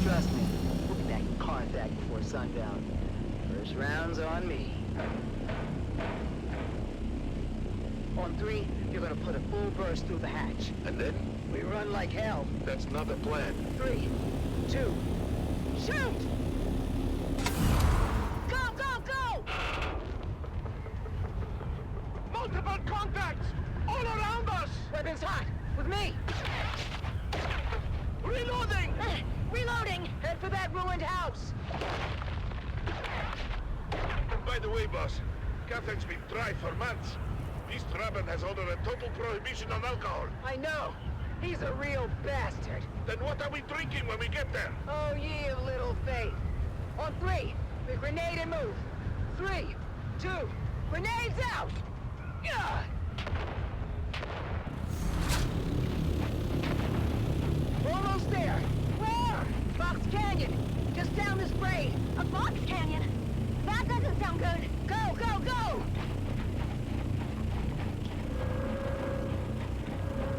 Trust me, we'll be back in Carthage before sundown. First round's on me. On 3, you're gonna put a full burst through the hatch. And then? We run like hell. That's not the plan. 3, 2, shoot! Go, go, go! Multiple contacts! All around us! Weapons hot! With me! Reloading! Reloading! Head for that ruined house! By the way, boss, Carthage's been dry for months. East Raben has ordered a total prohibition on alcohol. I know! He's a real bastard! Then what are we drinking when we get there? Oh, ye of little faith! On three, we grenade and move. 3, 2, grenades out! Yeah! Almost there. Where? Fox Canyon. Just down this grade. A box canyon? That doesn't sound good. Go, go, go!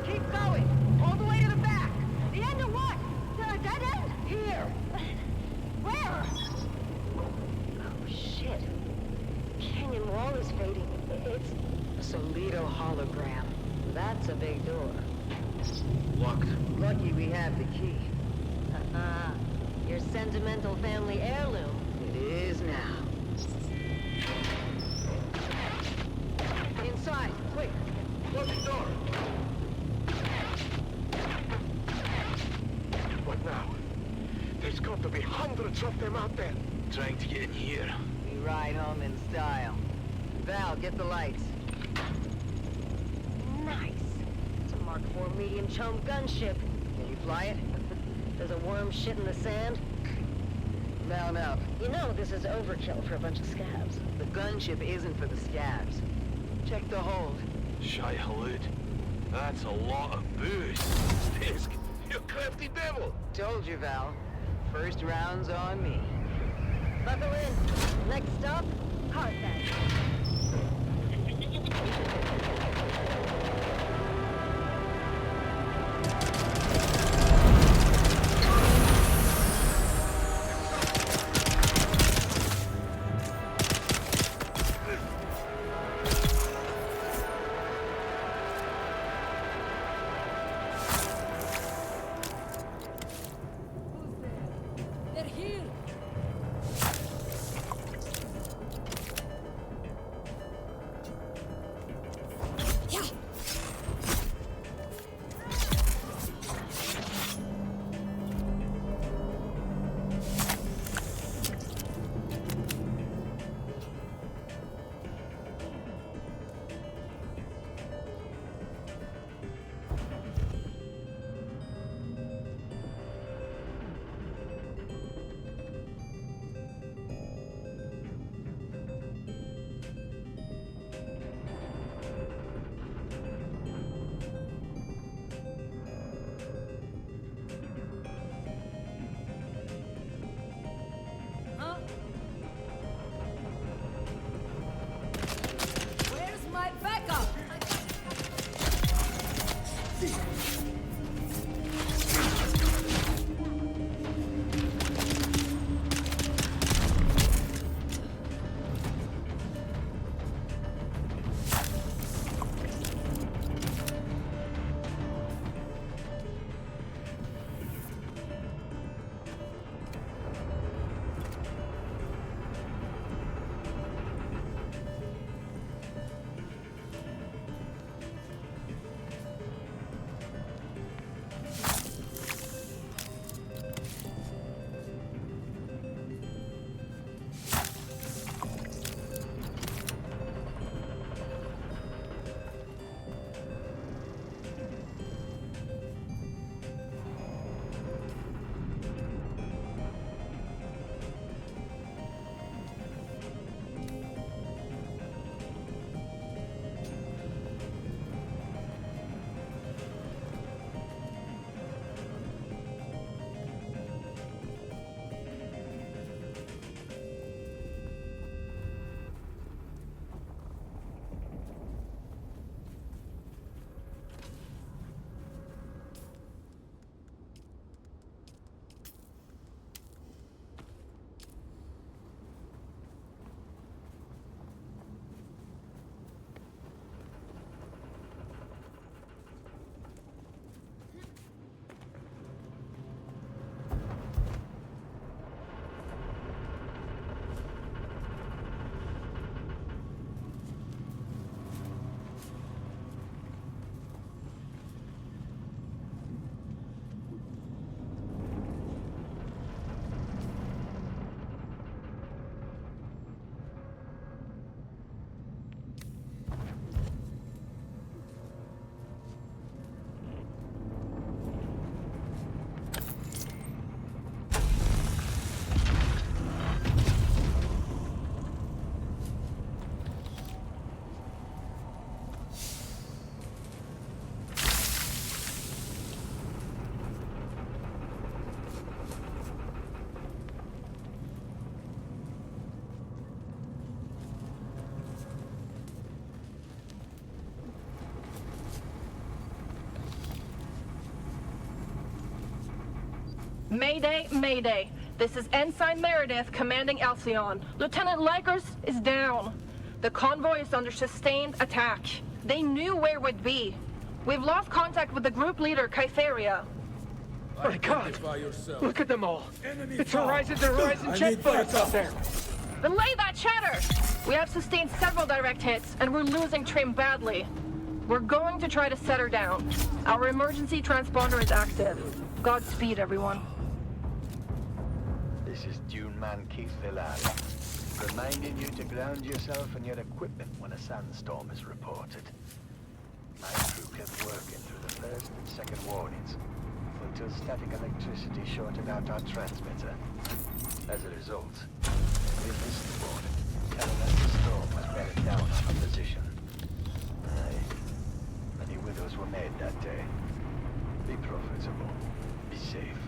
Keep going. All the way to the back. The end of what? The dead end? Here. Where? Oh, shit. Canyon wall is fading. It's A Solido hologram. That's a big door. Locked. Lucky we have the key. Your sentimental family heirloom. It is now. Inside, quick. Close the door. What now? There's got to be hundreds of them out there. Trying to get in here. We ride home in style. Val, get the lights. Nice. It's a Mark IV medium chum gunship. Can you fly it? Does a worm shit in the sand? Mount up. You know this is overkill for a bunch of scabs. The gunship isn't for the scabs. Check the hold. Shy halud. That's a lot of booze. Fisk, you crafty devil. Told you, Val. First round's on me. Buckle in. Next stop, Carthage. Mayday, mayday. This is Ensign Meredith commanding Alcyon. Lieutenant Lakers is down. The convoy is under sustained attack. They knew where we'd be. We've lost contact with the group leader, Kytheria. My God! Look at them all! It's Horizon to Horizon jet fighters out there! Belay that chatter! We have sustained several direct hits, and we're losing Trim badly. We're going to try to set her down. Our emergency transponder is active. Godspeed, everyone. This is Dune Man Keith Villari, reminding you to ground yourself and your equipment when a sandstorm is reported. My crew kept working through the first and second warnings, until static electricity shorted out our transmitter. As a result, we missed the warning, telling us the storm was bearing down on our position. Aye, many widows were made that day. Be profitable. Be safe.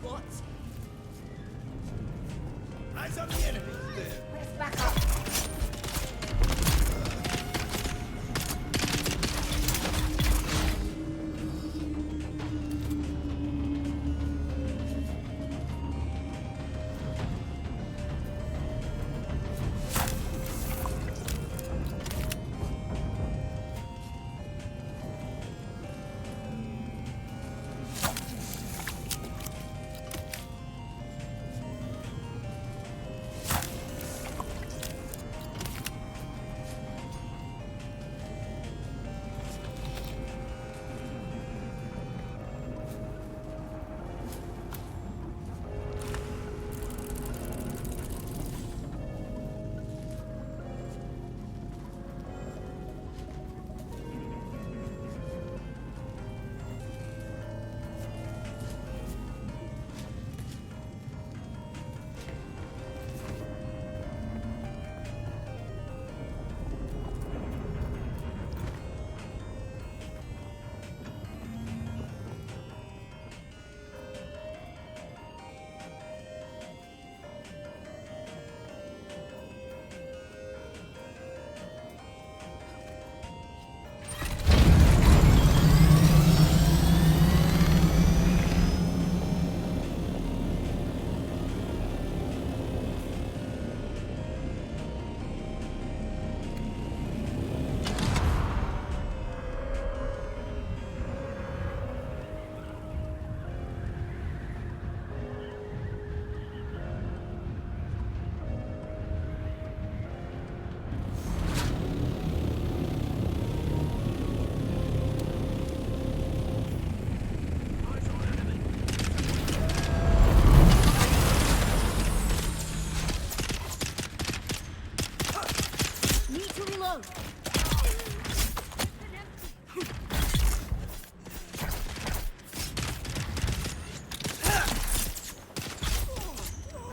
What? Eyes on the enemy! Press back up!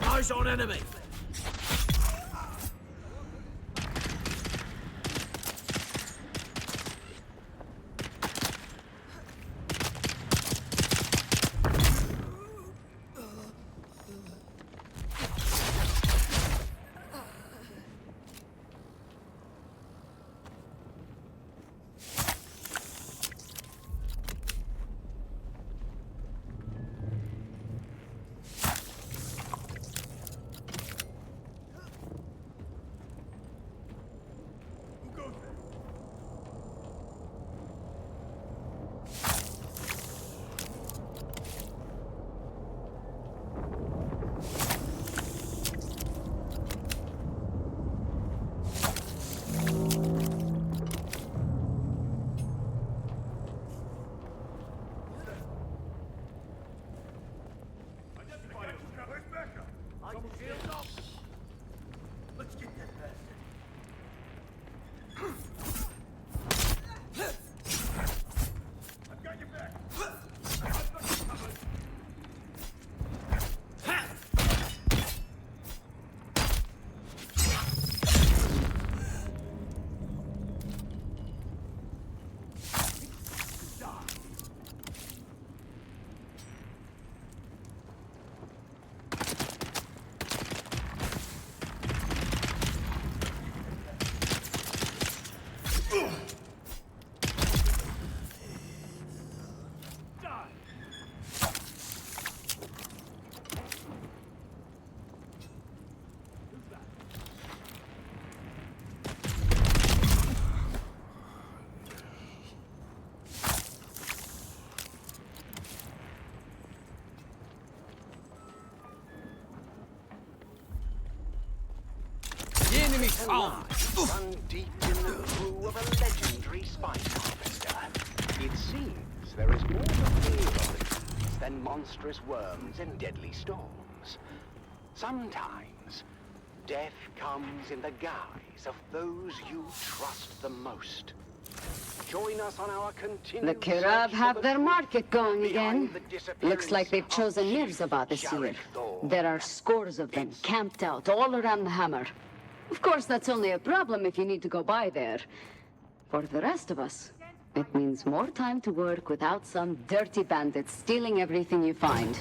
Eyes on enemy! enemy found! Run deep in the crew of a legendary spice harvester. It seems there is more to fear on the seas than monstrous worms and deadly storms. Sometimes, death comes in the guise of those you trust the most. Join us on our continued The Kirab have their market going again. Looks like they've chosen Mirzabah this year. There are scores of them camped out all around the Hammer. Of course, that's only a problem if you need to go by there. For the rest of us, it means more time to work without some dirty bandits stealing everything you find.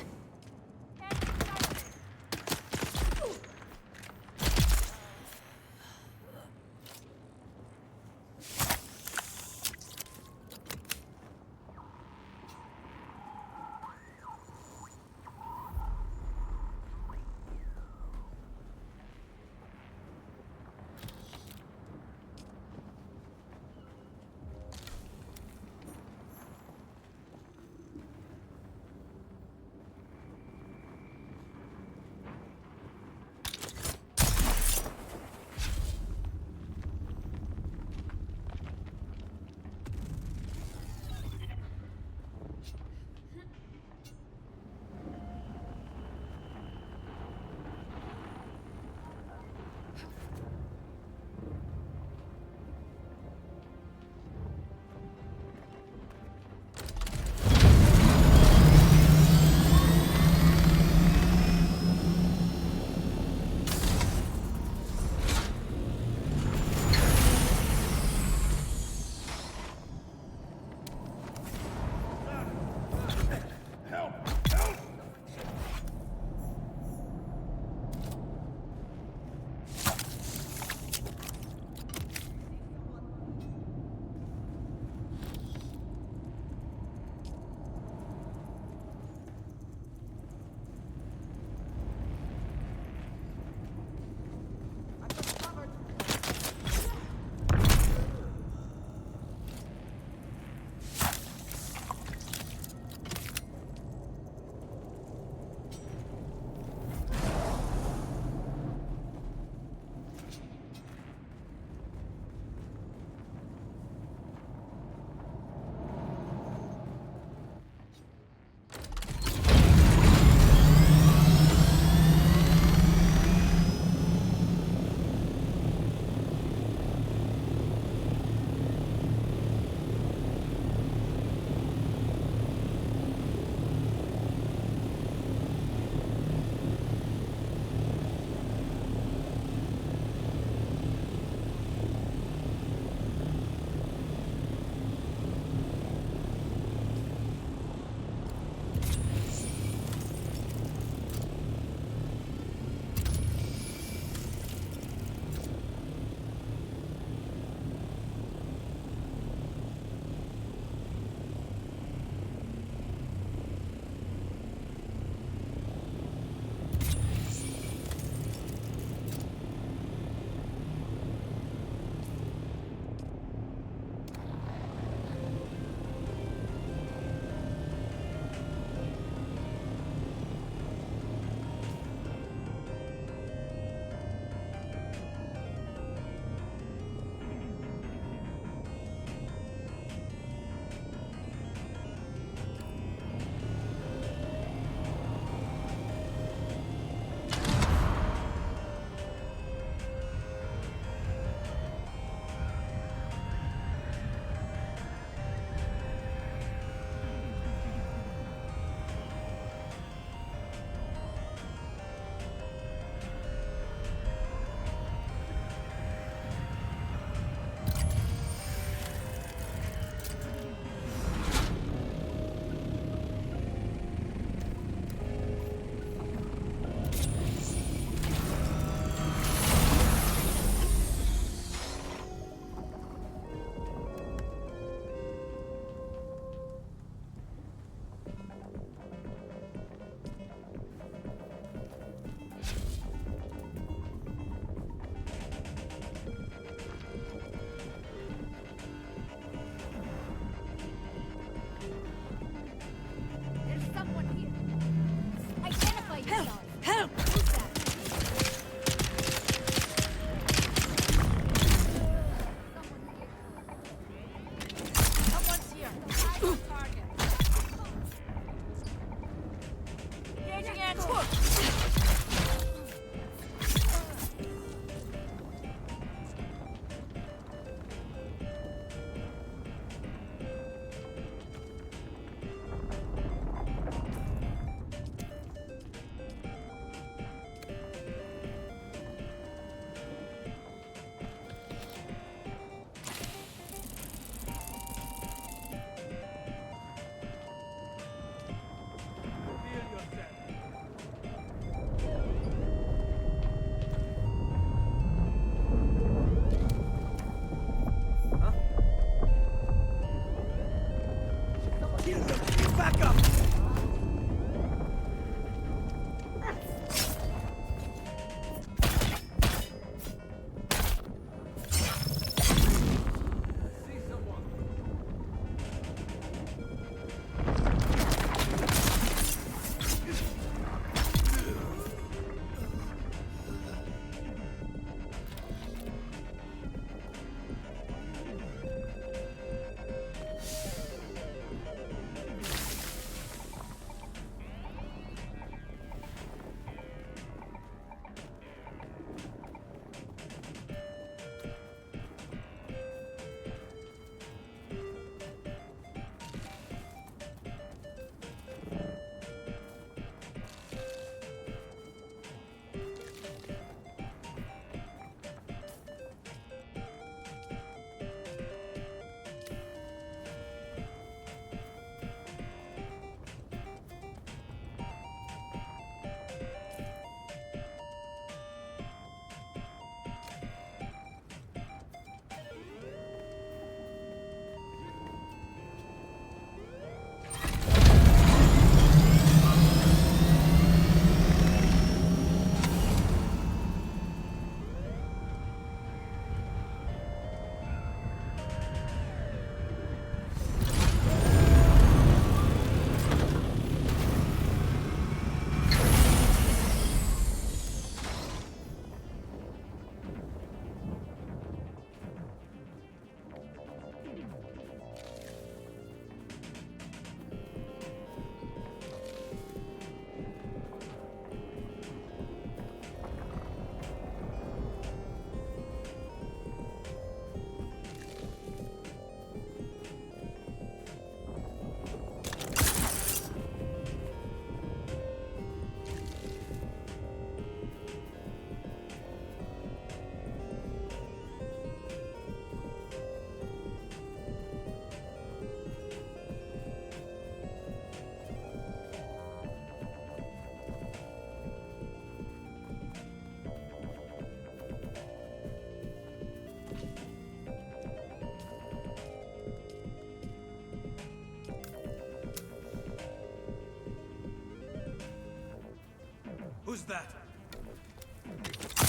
was that?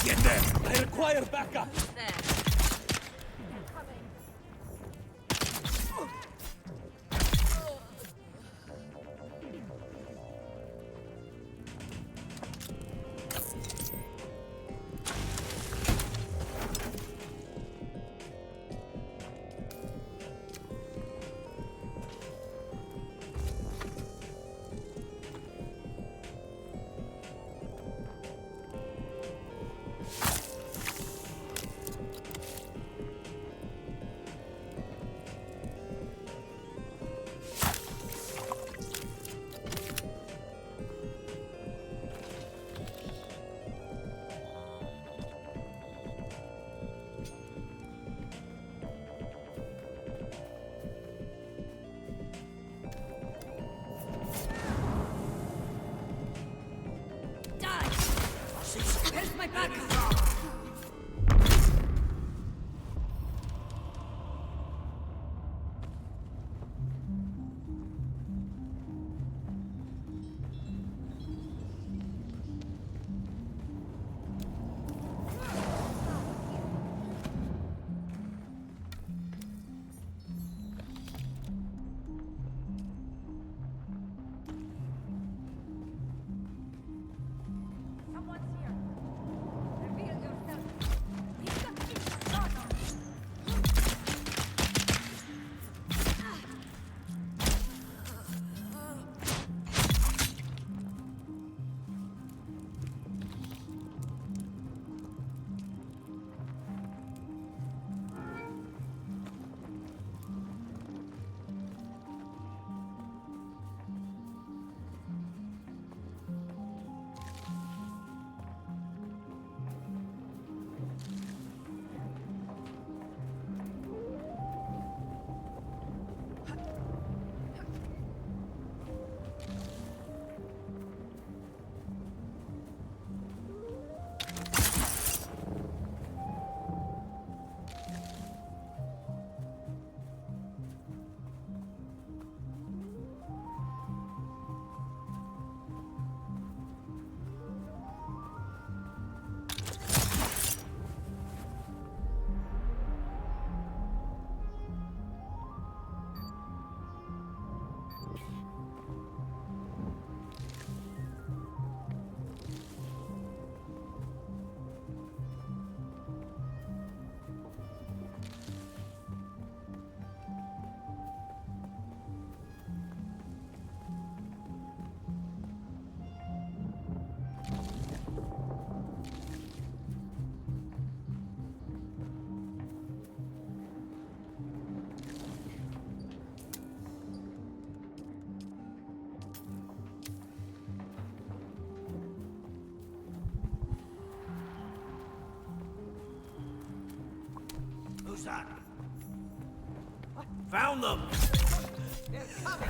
Get there! I require backup! Where's my backup? Who's that? Found them! They're coming!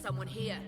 Someone here.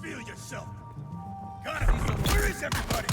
Feel yourself. Got it. Where is everybody?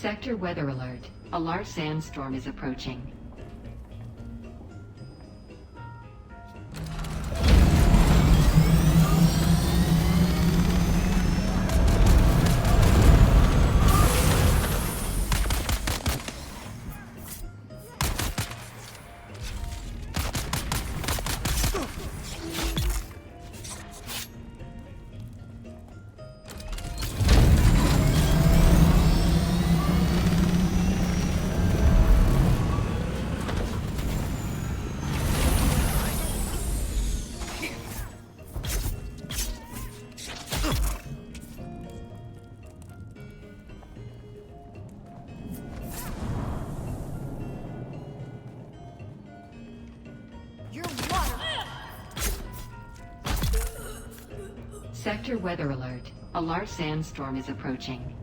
Sector weather alert. A large sandstorm is approaching. Sector weather alert. A large sandstorm is approaching.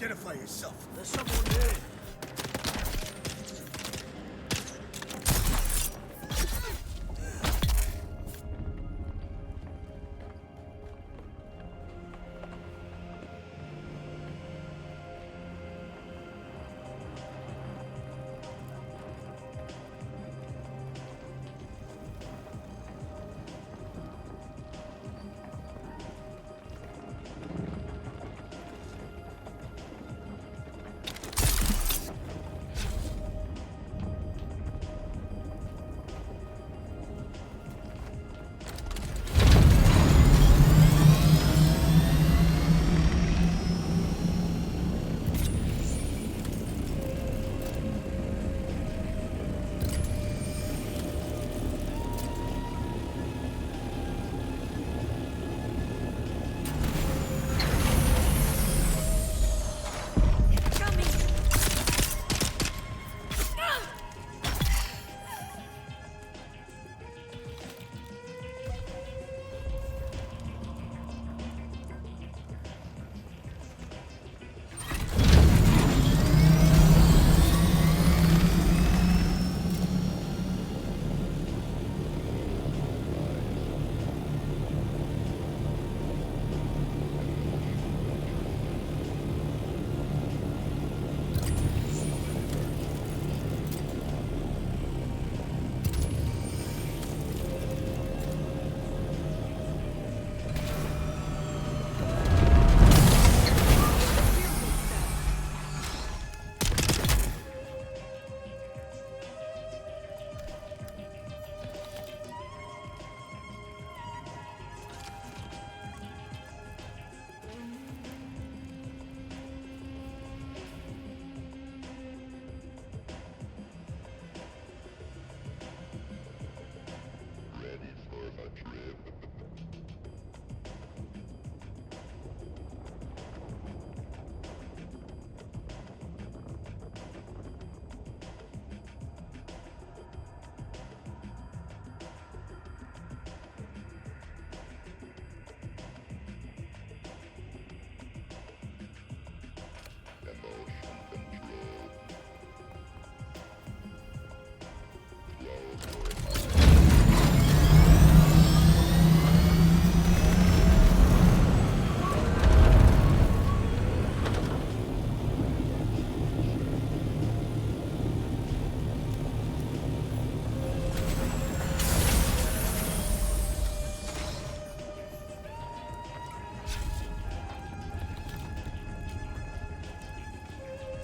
Identify yourself. There's someone there.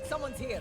Someone's here.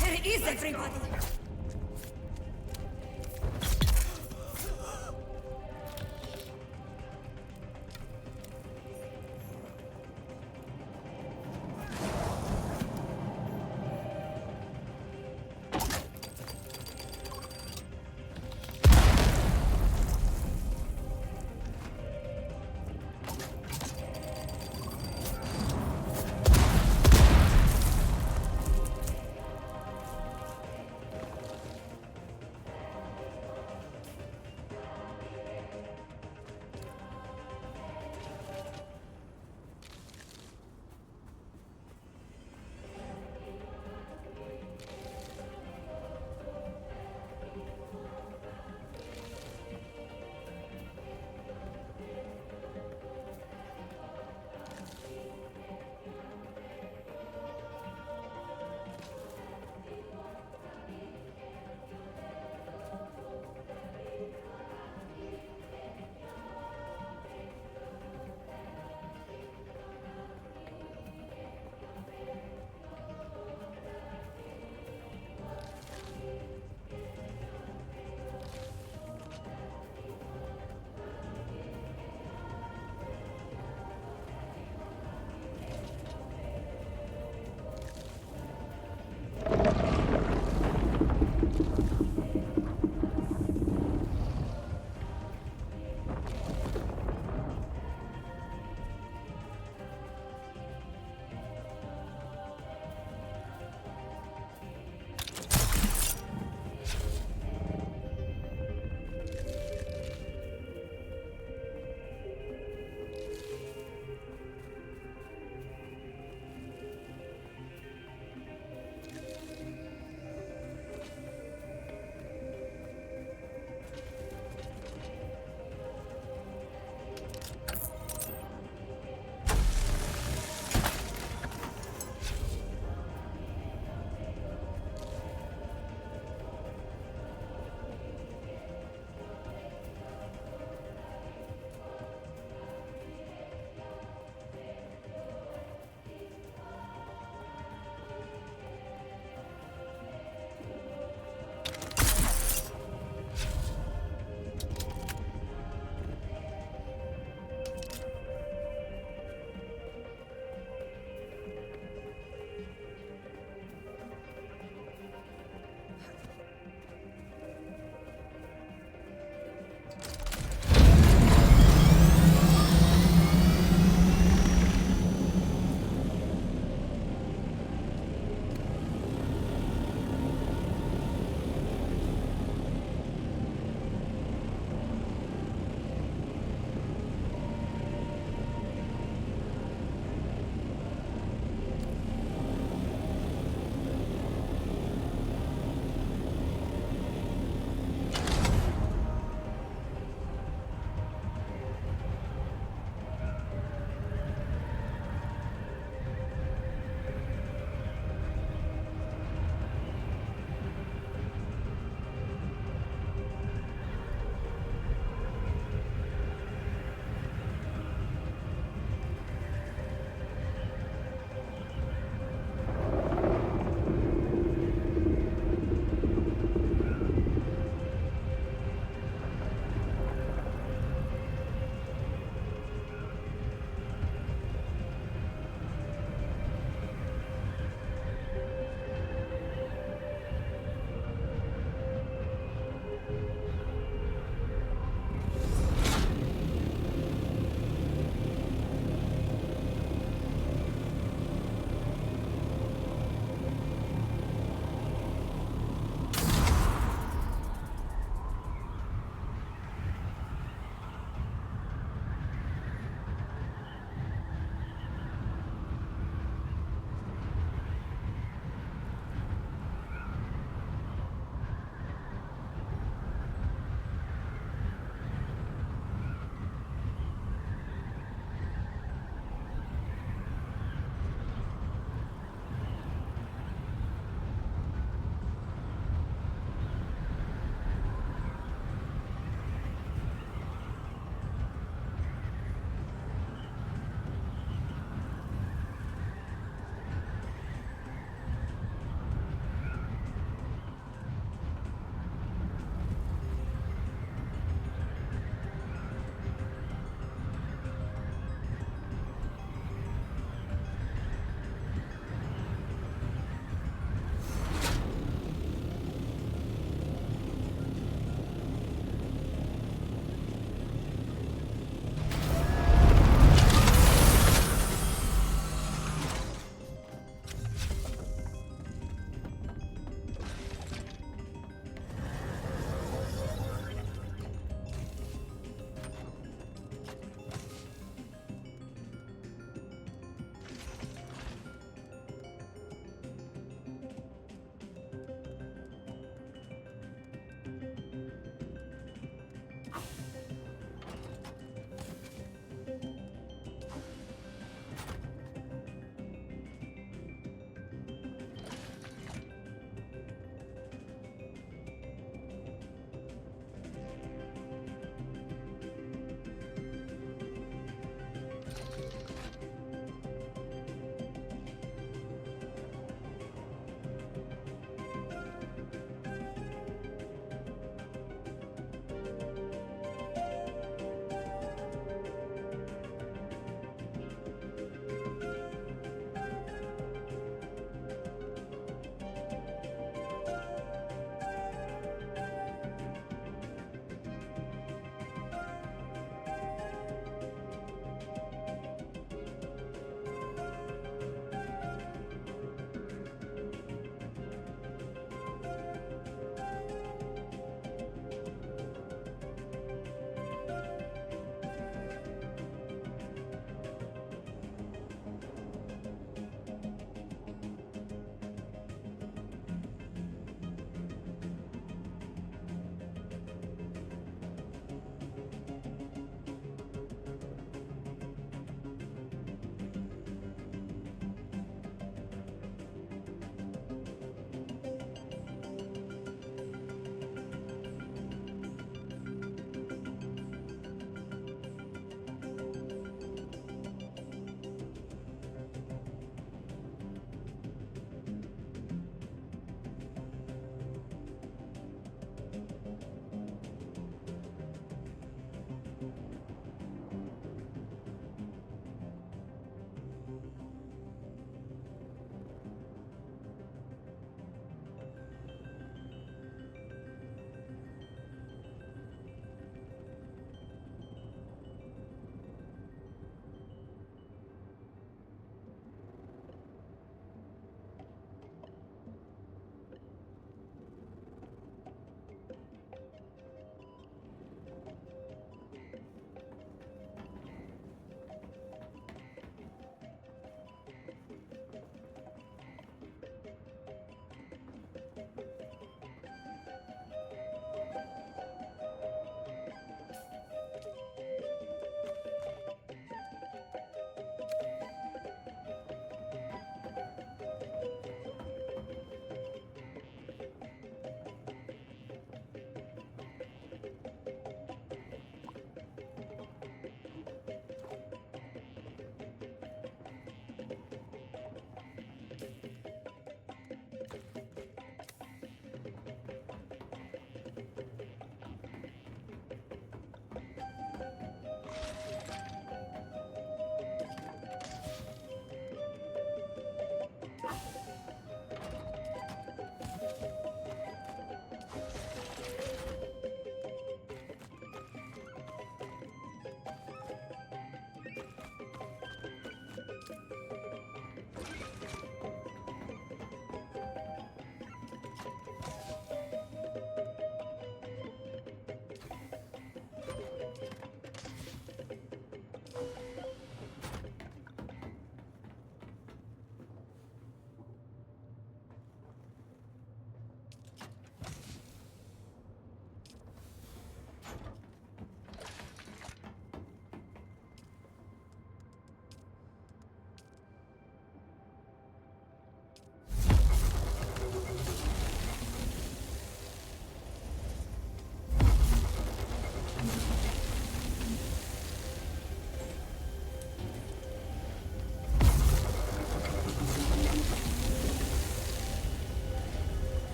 Where is everybody?